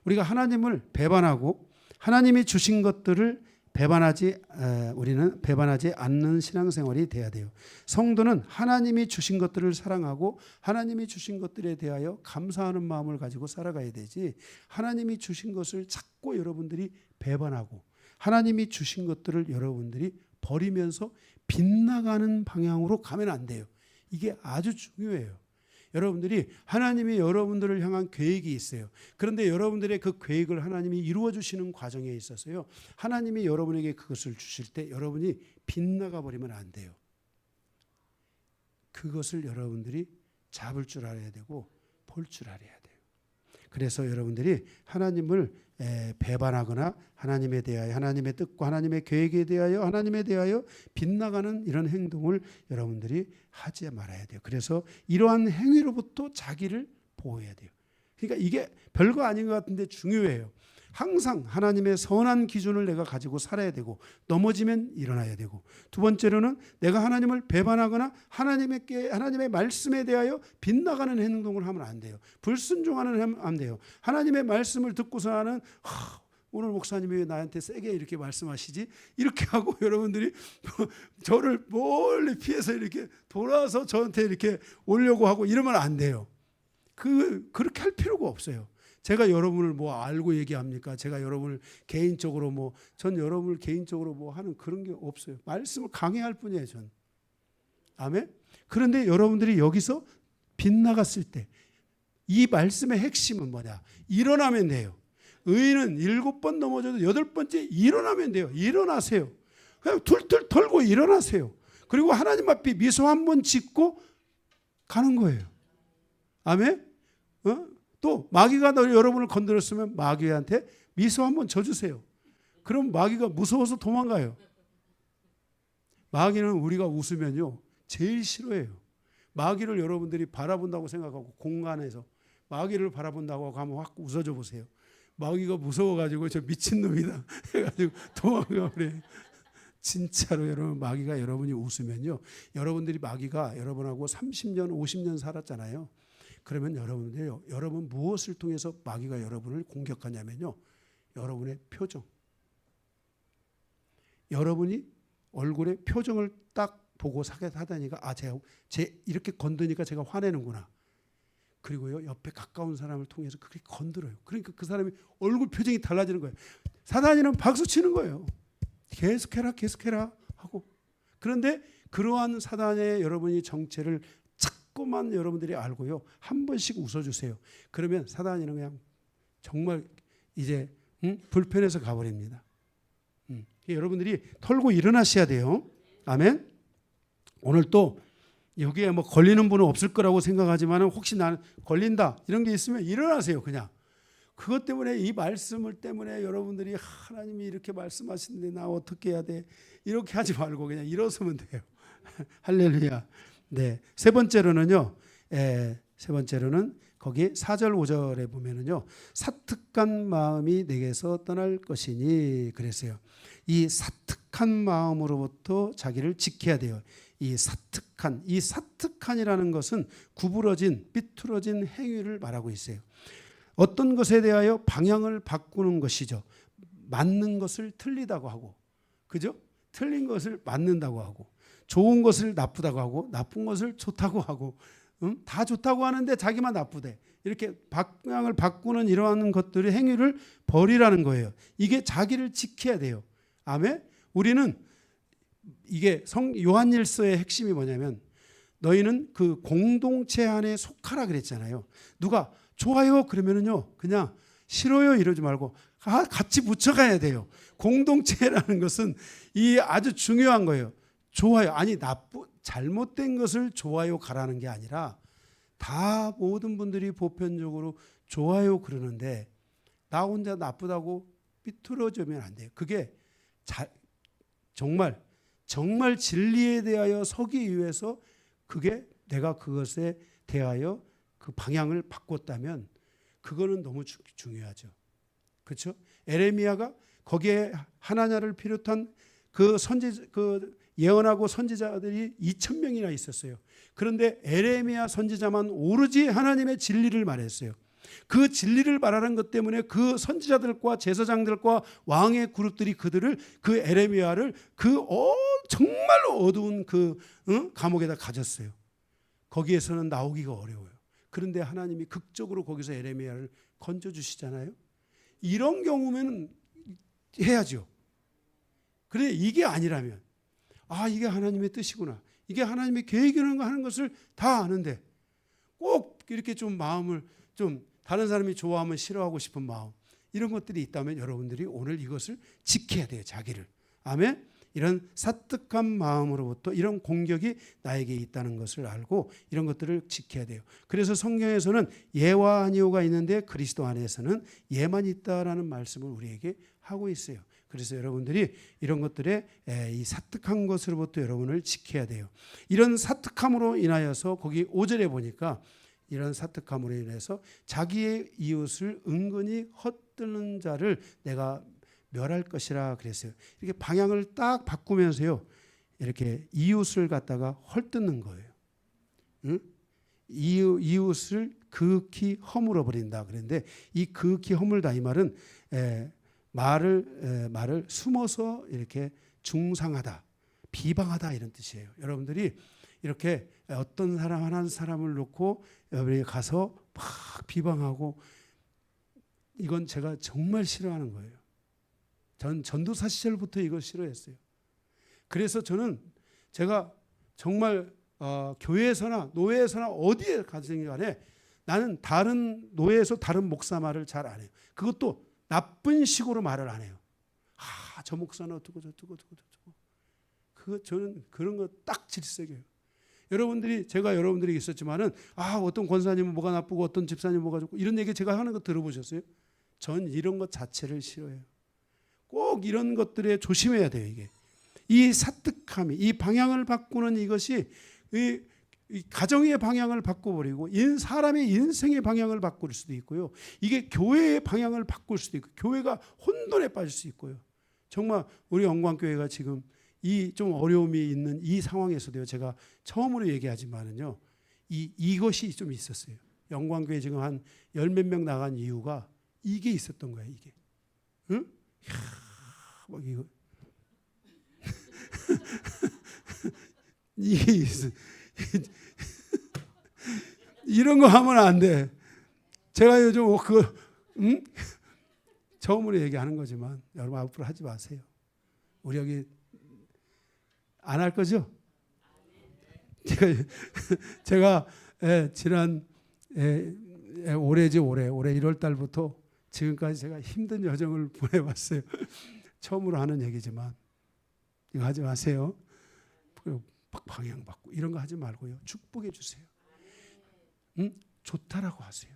우리가 하나님을 배반하고 하나님이 주신 것들을 우리는 배반하지 않는 신앙생활이 돼야 돼요. 성도는 하나님이 주신 것들을 사랑하고 하나님이 주신 것들에 대하여 감사하는 마음을 가지고 살아가야 되지, 하나님이 주신 것을 자꾸 여러분들이 배반하고 하나님이 주신 것들을 여러분들이 버리면서 빗나가는 방향으로 가면 안 돼요. 이게 아주 중요해요. 여러분들이 하나님이 여러분들을 향한 계획이 있어요. 그런데 여러분들의 그 계획을 하나님이 이루어 주시는 과정에 있어서요, 하나님이 여러분에게 그것을 주실 때 여러분이 빗나가 버리면 안 돼요. 그것을 여러분들이 잡을 줄 알아야 되고 볼 줄 알아야 돼요. 그래서 여러분들이 하나님을 배반하거나 하나님에 대하여, 하나님의 뜻과 하나님의 계획에 대하여, 하나님에 대하여 빗나가는 이런 행동을 여러분들이 하지 말아야 돼요. 그래서 이러한 행위로부터 자기를 보호해야 돼요. 그러니까 이게 별거 아닌 것 같은데 중요해요. 항상 하나님의 선한 기준을 내가 가지고 살아야 되고, 넘어지면 일어나야 되고, 두 번째로는 내가 하나님을 배반하거나 하나님의 말씀에 대하여 빗나가는 행동을 하면 안 돼요. 불순종하는 안 돼요. 하나님의 말씀을 듣고서 나는 오늘 목사님이 왜 나한테 세게 이렇게 말씀하시지? 이렇게 하고 여러분들이 저를 멀리 피해서 이렇게 돌아서 저한테 이렇게 오려고 하고 이러면 안 돼요. 그렇게 할 필요가 없어요. 제가 여러분을 뭐 알고 얘기합니까? 제가 여러분을 개인적으로 전 여러분을 개인적으로 하는 그런 게 없어요. 말씀을 강해할 뿐이에요, 전. 아멘? 그런데 여러분들이 여기서 빗나갔을 때 이 말씀의 핵심은 뭐냐? 일어나면 돼요. 의인은 7번 넘어져도 8번째 일어나면 돼요. 일어나세요. 그냥 툴툴 털고 일어나세요. 그리고 하나님 앞에 미소 한번 짓고 가는 거예요. 아멘? 또 마귀가 여러분을 건드렸으면 마귀한테 미소 한번 져주세요. 그럼 마귀가 무서워서 도망가요. 마귀는 우리가 웃으면요 제일 싫어해요. 마귀를 여러분들이 바라본다고 생각하고 공간에서 마귀를 바라본다고 하면 확 웃어줘 보세요. 마귀가 무서워가지고 저 미친놈이다 해가지고 도망가 그래. 진짜로 여러분, 마귀가 여러분이 웃으면요, 여러분들이 마귀가 여러분하고 30년 50년 살았잖아요. 그러면 여러분 무엇을 통해서 마귀가 여러분을 공격하냐면요, 여러분의 표정. 여러분이 얼굴에 표정을 딱 보고 하다니까 제 이렇게 건드니까 제가 화내는구나. 그리고요, 옆에 가까운 사람을 통해서 그렇게 건드려요. 그러니까 그 사람이 얼굴 표정이 달라지는 거예요. 사단이는 박수 치는 거예요. 계속해라 하고. 그런데 그러한 사단의 여러분이 정체를 자꾸만 여러분들이 알고요, 한 번씩 웃어주세요. 그러면 사단이는 그냥 정말 이제 불편해서 가버립니다. 여러분들이 털고 일어나셔야 돼요. 아멘. 오늘 또 여기에 걸리는 분은 없을 거라고 생각하지만 혹시 나는 걸린다 이런 게 있으면 일어나세요. 그냥 그것 때문에, 이 말씀을 때문에 여러분들이 하나님이 이렇게 말씀하시는데 나 어떻게 해야 돼, 이렇게 하지 말고 그냥 일어서면 돼요. 할렐루야. 네, 세 번째로는 거기 4절 5절에 보면은요, 사특한 마음이 내게서 떠날 것이니 그랬어요. 이 사특한 마음으로부터 자기를 지켜야 돼요. 이 사특한이라는 것은 구부러진, 삐뚤어진 행위를 말하고 있어요. 어떤 것에 대하여 방향을 바꾸는 것이죠. 맞는 것을 틀리다고 하고, 그죠? 틀린 것을 맞는다고 하고, 좋은 것을 나쁘다고 하고, 나쁜 것을 좋다고 하고, 다 좋다고 하는데 자기만 나쁘대. 이렇게 방향을 바꾸는 이러한 것들의 행위를 버리라는 거예요. 이게 자기를 지켜야 돼요. 아멘? 우리는 이게 요한일서의 핵심이 뭐냐면, 너희는 그 공동체 안에 속하라 그랬잖아요. 누가 좋아요 그러면은요, 그냥 싫어요 이러지 말고 같이 붙여가야 돼요. 공동체라는 것은 이 아주 중요한 거예요. 좋아요, 아니 잘못된 것을 좋아요 가라는 게 아니라, 다 모든 분들이 보편적으로 좋아요 그러는데 나 혼자 나쁘다고 삐뚤어지면 안 돼요. 그게 정말 진리에 대하여 서기 위해서 내가 그것에 대하여 그 방향을 바꿨다면 그거는 너무 중요하죠. 그렇죠? 에레미야가 거기에 하나냐를 비롯한 그 예언하고 선지자들이 2,000명이나 있었어요. 그런데 에레미야 선지자만 오로지 하나님의 진리를 말했어요. 그 진리를 말하는 것 때문에 그 선지자들과 제사장들과 왕의 그룹들이 그 에레미야를 정말로 어두운 감옥에다 가졌어요. 거기에서는 나오기가 어려워요. 그런데 하나님이 극적으로 거기서 에레미야를 건져주시잖아요. 이런 경우면 해야죠. 그런데 이게 아니라면 이게 하나님의 뜻이구나. 이게 하나님의 계획이라는 거 하는 것을 다 아는데 꼭 이렇게 좀 마음을 좀 다른 사람이 좋아하면 싫어하고 싶은 마음 이런 것들이 있다면 여러분들이 오늘 이것을 지켜야 돼요. 자기를. 아멘. 이런 사특한 마음으로부터 이런 공격이 나에게 있다는 것을 알고 이런 것들을 지켜야 돼요. 그래서 성경에서는 예와 아니오가 있는데 그리스도 안에서는 예만 있다라는 말씀을 우리에게 하고 있어요. 그래서 여러분들이 이런 것들에 이 사특한 것으로부터 여러분을 지켜야 돼요. 이런 사특함으로 인하여서 거기 5절에 보니까 이런 사특함으로 인해서 자기의 이웃을 은근히 헛되는 자를 내가 멸할 것이라 그랬어요. 이렇게 방향을 딱 바꾸면서요. 이렇게 이웃을 갖다가 헐뜯는 거예요. 응? 이웃을 극히 허물어 버린다. 그런데 이 극히 허물다 이 말은 말을 숨어서 이렇게 중상하다, 비방하다 이런 뜻이에요. 여러분들이 이렇게 어떤 사람 한 사람을 놓고 여기 가서 막 비방하고 이건 제가 정말 싫어하는 거예요. 전 전도사 시절부터 이걸 싫어했어요. 그래서 제가 정말 교회에서나 노예에서나 어디에 가든지 간에 나는 다른 노예에서 다른 목사 말을 잘 안 해요. 그것도 나쁜 식으로 말을 안 해요. 저 목사는 어떻고 저쩌고. 저는 그런 거 딱 질색이에요. 제가 여러분들이 있었지만은 어떤 권사님은 뭐가 나쁘고 어떤 집사님은 뭐가 좋고 이런 얘기 제가 하는 거 들어보셨어요? 전 이런 것 자체를 싫어해요. 꼭 이런 것들에 조심해야 돼요. 이 사특함이 이 방향을 바꾸는 이것이 이 가정의 방향을 바꿔버리고 사람의 인생의 방향을 바꿀 수도 있고요. 이게 교회의 방향을 바꿀 수도 있고 교회가 혼돈에 빠질 수 있고요. 정말 우리 영광교회가 지금 이 좀 어려움이 있는 이 상황에서도요. 제가 처음으로 얘기하지만은요. 이것이 좀 있었어요. 영광교회 지금 한 10몇 명 나간 이유가 이게 있었던 거예요. 이게. 응? 막 이거. 이게 있어. 이런 거 하면 안 돼. 제가 요즘 처음으로 얘기하는 거지만 여러분 앞으로 하지 마세요. 우리 여기 안 할 거죠? 제가 지난 올해 1월 달부터 지금까지 제가 힘든 여정을 보내봤어요. 처음으로 하는 얘기지만 이거 하지 마세요. 방향 바꾸고 이런 거 하지 말고요. 축복해 주세요. 좋다라고 하세요.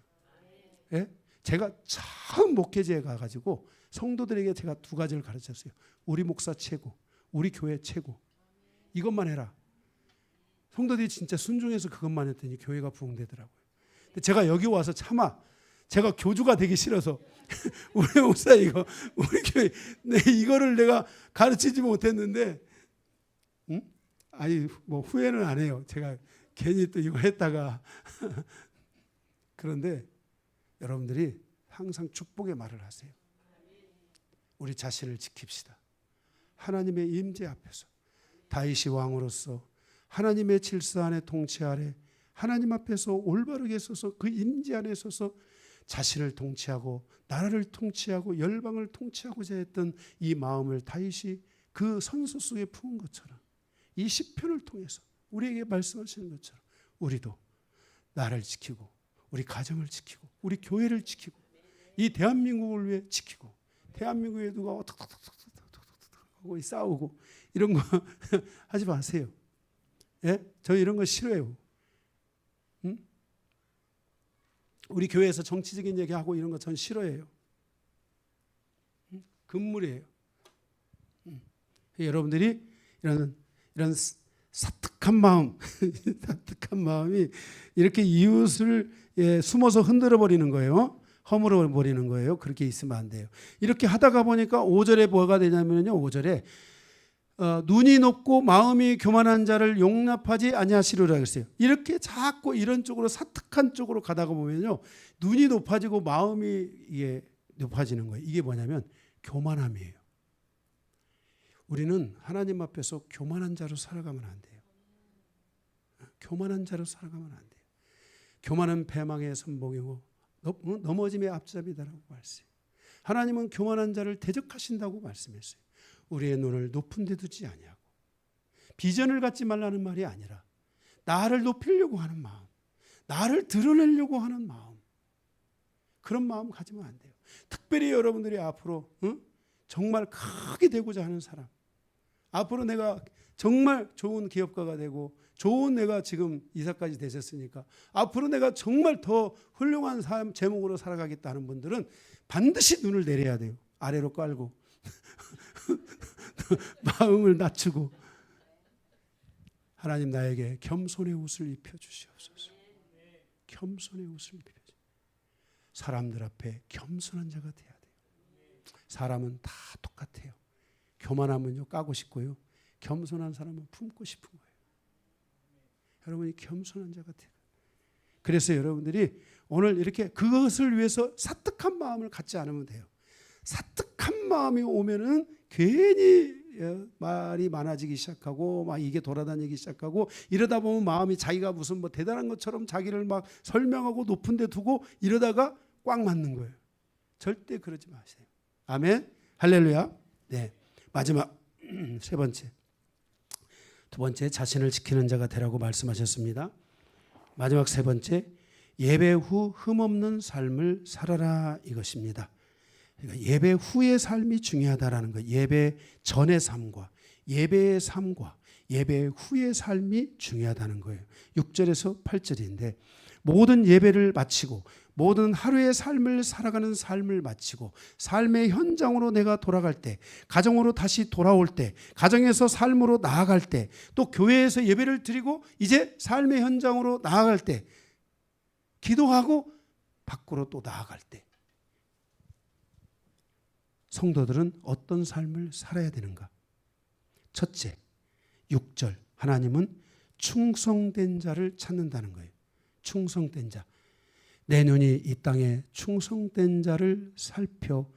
예? 제가 처음 목회제에 가가지고 성도들에게 제가 2가지를 가르쳤어요. 우리 목사 최고, 우리 교회 최고. 이것만 해라. 성도들이 진짜 순종해서 그것만 했더니 교회가 부흥되더라고요. 근데 제가 여기 와서 제가 교주가 되기 싫어서 우리 목사 우리 교회 이거를 내가 가르치지 못했는데 후회는 안 해요. 제가 괜히 또 이거 했다가 그런데 여러분들이 항상 축복의 말을 하세요. 우리 자신을 지킵시다. 하나님의 임재 앞에서 다윗이 왕으로서 하나님의 질서 안에 통치 아래 하나님 앞에서 올바르게 서서 그 임재 안에 서서 자신을 통치하고 나라를 통치하고 열방을 통치하고자 했던 이 마음을 다윗이 그 선수 속에 품은 것처럼 이 시편을 통해서 우리에게 말씀하시는 것처럼 우리도 나를 지키고 우리 가정을 지키고 우리 교회를 지키고 이 대한민국을 위해 지키고 대한민국에 누가 어떻게 하고 싸우고 이런 거 하지 마세요. 예? 저 이런 거 싫어해요. 우리 교회에서 정치적인 얘기하고 이런 거 전 싫어해요. 금물이에요. 여러분들이 이런 사특한 마음, 사특한 마음이 이렇게 이웃을 숨어서 흔들어 버리는 거예요. 허물어 버리는 거예요. 그렇게 있으면 안 돼요. 이렇게 하다가 보니까 5절에 뭐가 되냐면요. 5절에 눈이 높고 마음이 교만한 자를 용납하지 아니하시리라 그랬어요. 이렇게 자꾸 이런 쪽으로 사특한 쪽으로 가다가 보면요. 눈이 높아지고 마음이 이게 높아지는 거예요. 이게 뭐냐면 교만함이에요. 우리는 하나님 앞에서 교만한 자로 살아가면 안 돼요. 교만한 자로 살아가면 안 돼요. 교만은 패망의 선봉이고 넘어짐의 앞잡이다라고 말했어요. 하나님은 교만한 자를 대적하신다고 말씀했어요. 우리의 눈을 높은 데 두지 아니하고 비전을 갖지 말라는 말이 아니라 나를 높이려고 하는 마음, 나를 드러내려고 하는 마음, 그런 마음 가지면 안 돼요. 특별히 여러분들이 앞으로 정말 크게 되고자 하는 사람, 앞으로 내가 정말 좋은 기업가가 되고 좋은 내가 지금 이사까지 되셨으니까 앞으로 내가 정말 더 훌륭한 삶 제목으로 살아가겠다는 분들은 반드시 눈을 내려야 돼요. 아래로 깔고 마음을 낮추고 하나님 나에게 겸손의 옷을 입혀주시옵소서. 겸손의 옷을 입혀주시옵소서. 사람들 앞에 겸손한 자가 돼야 돼요. 사람은 다 똑같아요. 교만하면요 까고 싶고요. 겸손한 사람은 품고 싶은 거예요. 여러분이 겸손한 자가 돼요. 그래서 여러분들이 오늘 이렇게 그것을 위해서 사특한 마음을 갖지 않으면 돼요. 사특한 마음이 오면은 괜히 말이 많아지기 시작하고 막 이게 돌아다니기 시작하고 이러다 보면 마음이 자기가 무슨 뭐 대단한 것처럼 자기를 막 설명하고 높은 데 두고 이러다가 꽉 맞는 거예요. 절대 그러지 마세요. 아멘. 할렐루야. 네. 마지막 세 번째. 두 번째 자신을 지키는 자가 되라고 말씀하셨습니다. 마지막 세 번째 예배 후 흠없는 삶을 살아라 이것입니다. 그러니까 예배 후의 삶이 중요하다라는 거. 예배 전의 삶과 예배의 삶과 예배 후의 삶이 중요하다는 거예요. 6절에서 8절인데 모든 예배를 마치고 모든 하루의 삶을 살아가는 삶을 마치고 삶의 현장으로 내가 돌아갈 때, 가정으로 다시 돌아올 때, 가정에서 삶으로 나아갈 때, 또 교회에서 예배를 드리고 이제 삶의 현장으로 나아갈 때, 기도하고 밖으로 또 나아갈 때 성도들은 어떤 삶을 살아야 되는가? 첫째, 6절 하나님은 충성된 자를 찾는다는 거예요. 충성된 자. 내 눈이 이 땅에 충성된 자를 살펴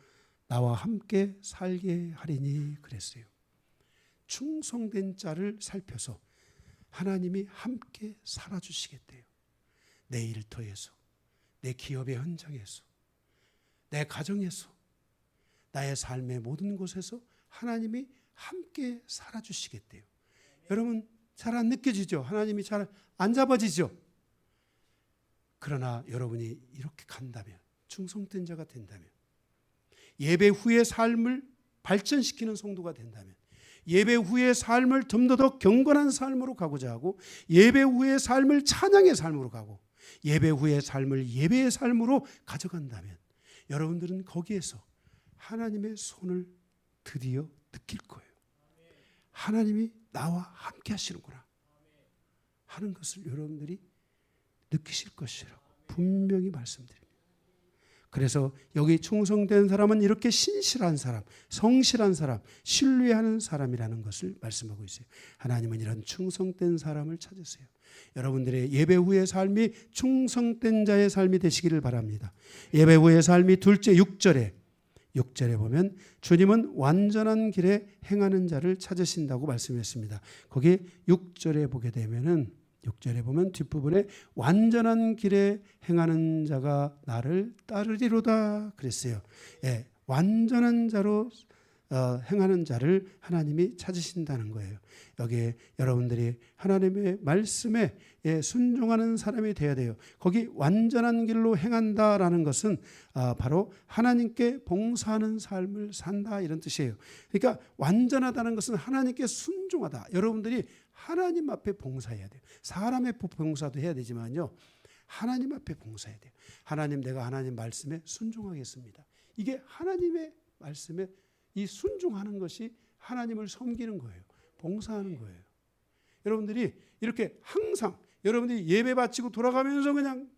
나와 함께 살게 하리니 그랬어요. 충성된 자를 살펴서 하나님이 함께 살아주시겠대요. 내 일터에서, 내 기업의 현장에서, 내 가정에서, 나의 삶의 모든 곳에서 하나님이 함께 살아주시겠대요. 여러분 잘 안 느껴지죠? 하나님이 잘 안 잡아지죠? 그러나 여러분이 이렇게 간다면, 충성된 자가 된다면, 예배 후의 삶을 발전시키는 성도가 된다면, 예배 후의 삶을 좀 더 경건한 삶으로 가고자 하고, 예배 후의 삶을 찬양의 삶으로 가고, 예배 후의 삶을 예배의 삶으로 가져간다면 여러분들은 거기에서 하나님의 손을 드디어 느낄 거예요. 하나님이 나와 함께 하시는구나 하는 것을 여러분들이 느끼실 것이라고 분명히 말씀드립니다. 그래서 여기 충성된 사람은 이렇게 신실한 사람, 성실한 사람, 신뢰하는 사람이라는 것을 말씀하고 있어요. 하나님은 이런 충성된 사람을 찾으세요. 여러분들의 예배 후의 삶이 충성된 자의 삶이 되시기를 바랍니다. 예배 후의 삶이 둘째 6절에 보면 주님은 완전한 길에 행하는 자를 찾으신다고 말씀했습니다. 거기 6절에 보게 되면은 6절에 보면 뒷부분에 완전한 길에 행하는 자가 나를 따르리로다 그랬어요. 예, 완전한 자로 행하는 자를 하나님이 찾으신다는 거예요. 여기에 여러분들이 하나님의 말씀에 순종하는 사람이 되어야 돼요. 거기 완전한 길로 행한다라는 것은 바로 하나님께 봉사하는 삶을 산다 이런 뜻이에요. 그러니까 완전하다는 것은 하나님께 순종하다. 여러분들이 하나님 앞에 봉사해야 돼요. 사람 앞에 봉사도 해야 되지만요. 하나님 앞에 봉사해야 돼요. 하나님, 내가 하나님 말씀에 순종하겠습니다. 이게 하나님의 말씀에 이 순종하는 것이 하나님을 섬기는 거예요. 봉사하는 거예요. 여러분들이 이렇게 항상 여러분들이 예배 바치고 돌아가면서 그냥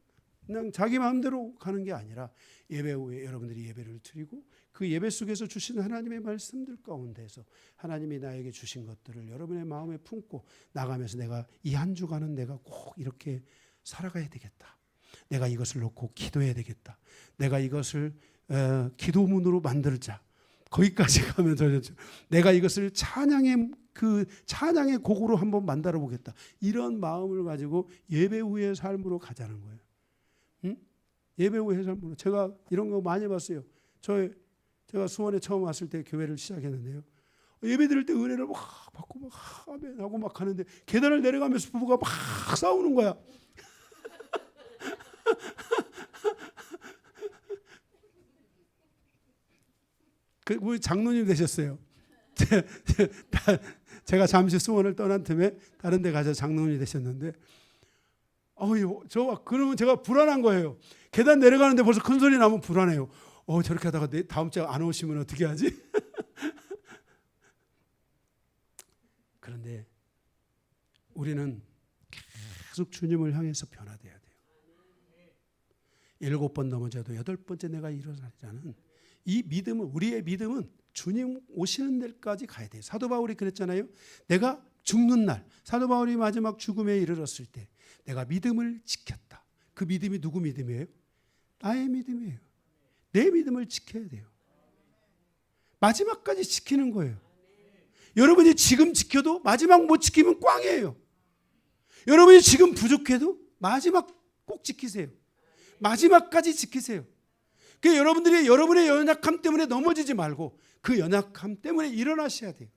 자기 마음대로 가는 게 아니라 예배 후에 여러분들이 예배를 드리고 그 예배 속에서 주신 하나님의 말씀들 가운데서 하나님이 나에게 주신 것들을 여러분의 마음에 품고 나가면서 내가 이 한 주간은 내가 꼭 이렇게 살아가야 되겠다. 내가 이것을 놓고 기도해야 되겠다. 내가 이것을 기도문으로 만들자. 거기까지 가면서 내가 이것을 찬양의 곡으로 한번 만들어 보겠다. 이런 마음을 가지고 예배 후의 삶으로 가자는 거예요. 응? 예배 후의 삶으로. 제가 이런 거 많이 봤어요. 제가 수원에 처음 왔을 때 교회를 시작했는데요. 예배 드릴 때 은혜를 막 받고 막 아멘하고 막 하는데 계단을 내려가면서 부부가 막 싸우는 거야. 우리 장로님 되셨어요. 제가 잠시 수원을 떠난 틈에 다른 데 가서 장로님이 되셨는데 그러면 제가 불안한 거예요. 계단 내려가는데 벌써 큰 소리 나면 불안해요. 저렇게 하다가 다음 주에 안 오시면 어떻게 하지? 그런데 우리는 계속 주님을 향해서 변화돼야 돼요. 7번 넘어져도 8번째 내가 일어나자는 이 믿음은, 우리의 믿음은 주님 오시는 데까지 가야 돼요. 사도 바울이 그랬잖아요. 내가 죽는 날, 사도 바울이 마지막 죽음에 이르렀을 때 내가 믿음을 지켰다. 그 믿음이 누구 믿음이에요? 나의 믿음이에요. 내 믿음을 지켜야 돼요. 마지막까지 지키는 거예요. 여러분이 지금 지켜도 마지막 못 지키면 꽝이에요. 여러분이 지금 부족해도 마지막 꼭 지키세요. 마지막까지 지키세요. 그 여러분들이 여러분의 연약함 때문에 넘어지지 말고 그 연약함 때문에 일어나셔야 돼요.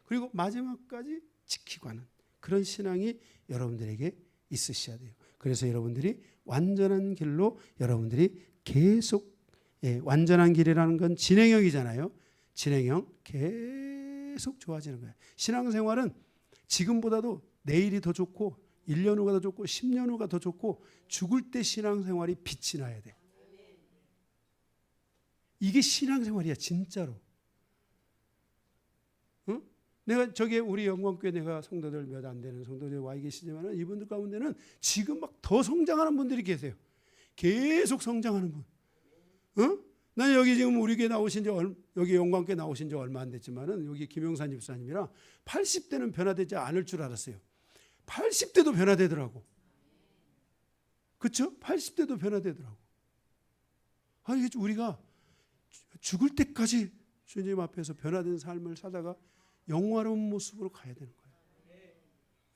그리고 마지막까지 지키고 하는 그런 신앙이 여러분들에게 있으셔야 돼요. 그래서 여러분들이 완전한 길로 여러분들이 계속 완전한 길이라는 건 진행형이잖아요. 진행형 계속 좋아지는 거예요. 신앙생활은 지금보다도 내일이 더 좋고 1년 후가 더 좋고 10년 후가 더 좋고 죽을 때 신앙생활이 빛이 나야 돼. 이게 신앙생활이야 진짜로. 응? 내가 우리 영광교회 내가 성도들 몇 안 되는 성도들 와 계시지만 이분들 가운데는 지금 막 더 성장하는 분들이 계세요. 계속 성장하는 분. 응? 난 여기 지금 우리 교회 나오신 지 여기 영광교회 나오신 지 얼마 안 됐지만은 여기 김용산 집사님이랑 80대는 변화되지 않을 줄 알았어요. 80대도 변화되더라고. 그렇죠? 80대도 변화되더라고. 아니 우리가 죽을 때까지 주님 앞에서 변화된 삶을 살다가 영화로운 모습으로 가야 되는 거예요.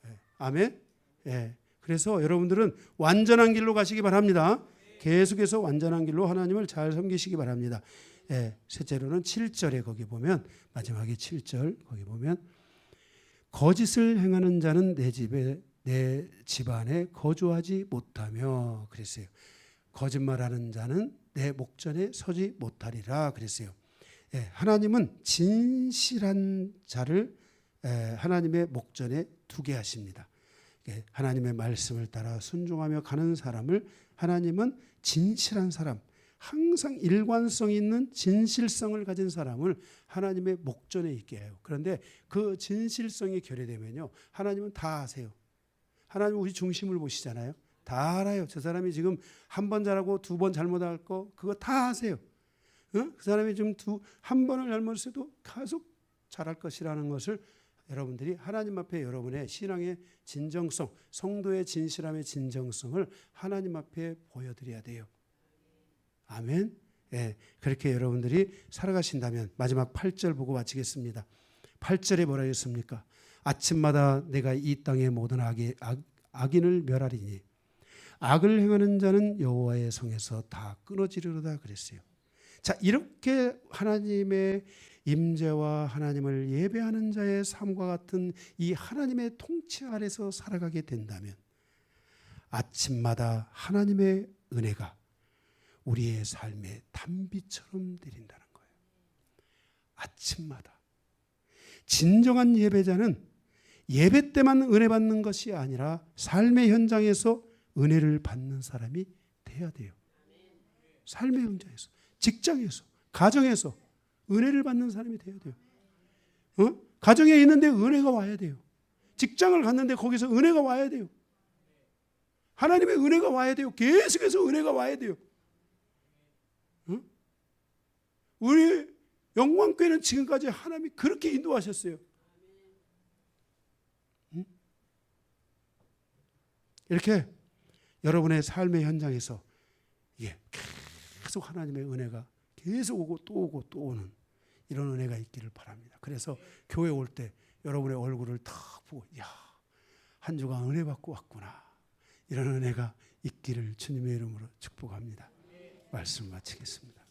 네. 아멘. 네. 그래서 여러분들은 완전한 길로 가시기 바랍니다. 계속해서 완전한 길로 하나님을 잘 섬기시기 바랍니다. 네. 셋째로는 7절에 거기 보면 마지막에 7절 거기 보면 거짓을 행하는 자는 내 집안에 거주하지 못하며 그랬어요. 거짓말하는 자는 내 목전에 서지 못하리라 그랬어요. 하나님은 진실한 자를 하나님의 목전에 두게 하십니다. 하나님의 말씀을 따라 순종하며 가는 사람을 하나님은 진실한 사람, 항상 일관성 있는 진실성을 가진 사람을 하나님의 목전에 있게 해요. 그런데 그 진실성이 결여되면요, 하나님은 다 아세요. 하나님은 우리 중심을 보시잖아요. 다 알아요. 저 사람이 지금 한 번 잘하고 2번 잘못할 거 그거 다 아세요. 그 사람이 지금 한 번을 잘못해도 계속 잘할 것이라는 것을 여러분들이 하나님 앞에 여러분의 신앙의 진정성, 성도의 진실함의 진정성을 하나님 앞에 보여드려야 돼요. 아멘. 예, 그렇게 여러분들이 살아가신다면 마지막 8절 보고 마치겠습니다. 8절에 뭐라 했습니까? 아침마다 내가 이 땅의 모든 악인을 멸하리니 악을 행하는 자는 여호와의 성에서 다 끊어지리로다 그랬어요. 자, 이렇게 하나님의 임재와 하나님을 예배하는 자의 삶과 같은 이 하나님의 통치 아래서 살아가게 된다면 아침마다 하나님의 은혜가 우리의 삶에 단비처럼 내린다는 거예요. 아침마다. 진정한 예배자는 예배 때만 은혜 받는 것이 아니라 삶의 현장에서 은혜를 받는 사람이 돼야 돼요. 삶의 현장에서, 직장에서, 가정에서 은혜를 받는 사람이 돼야 돼요. 가정에 있는데 은혜가 와야 돼요. 직장을 갔는데 거기서 은혜가 와야 돼요. 하나님의 은혜가 와야 돼요. 계속해서 은혜가 와야 돼요. 우리 영광교회는 지금까지 하나님이 그렇게 인도하셨어요. 이렇게 여러분의 삶의 현장에서 계속 하나님의 은혜가 계속 오고 또 오고 또 오는 이런 은혜가 있기를 바랍니다. 그래서 교회 올 때 여러분의 얼굴을 탁 보고 한 주간 은혜 받고 왔구나. 이런 은혜가 있기를 주님의 이름으로 축복합니다. 말씀 마치겠습니다.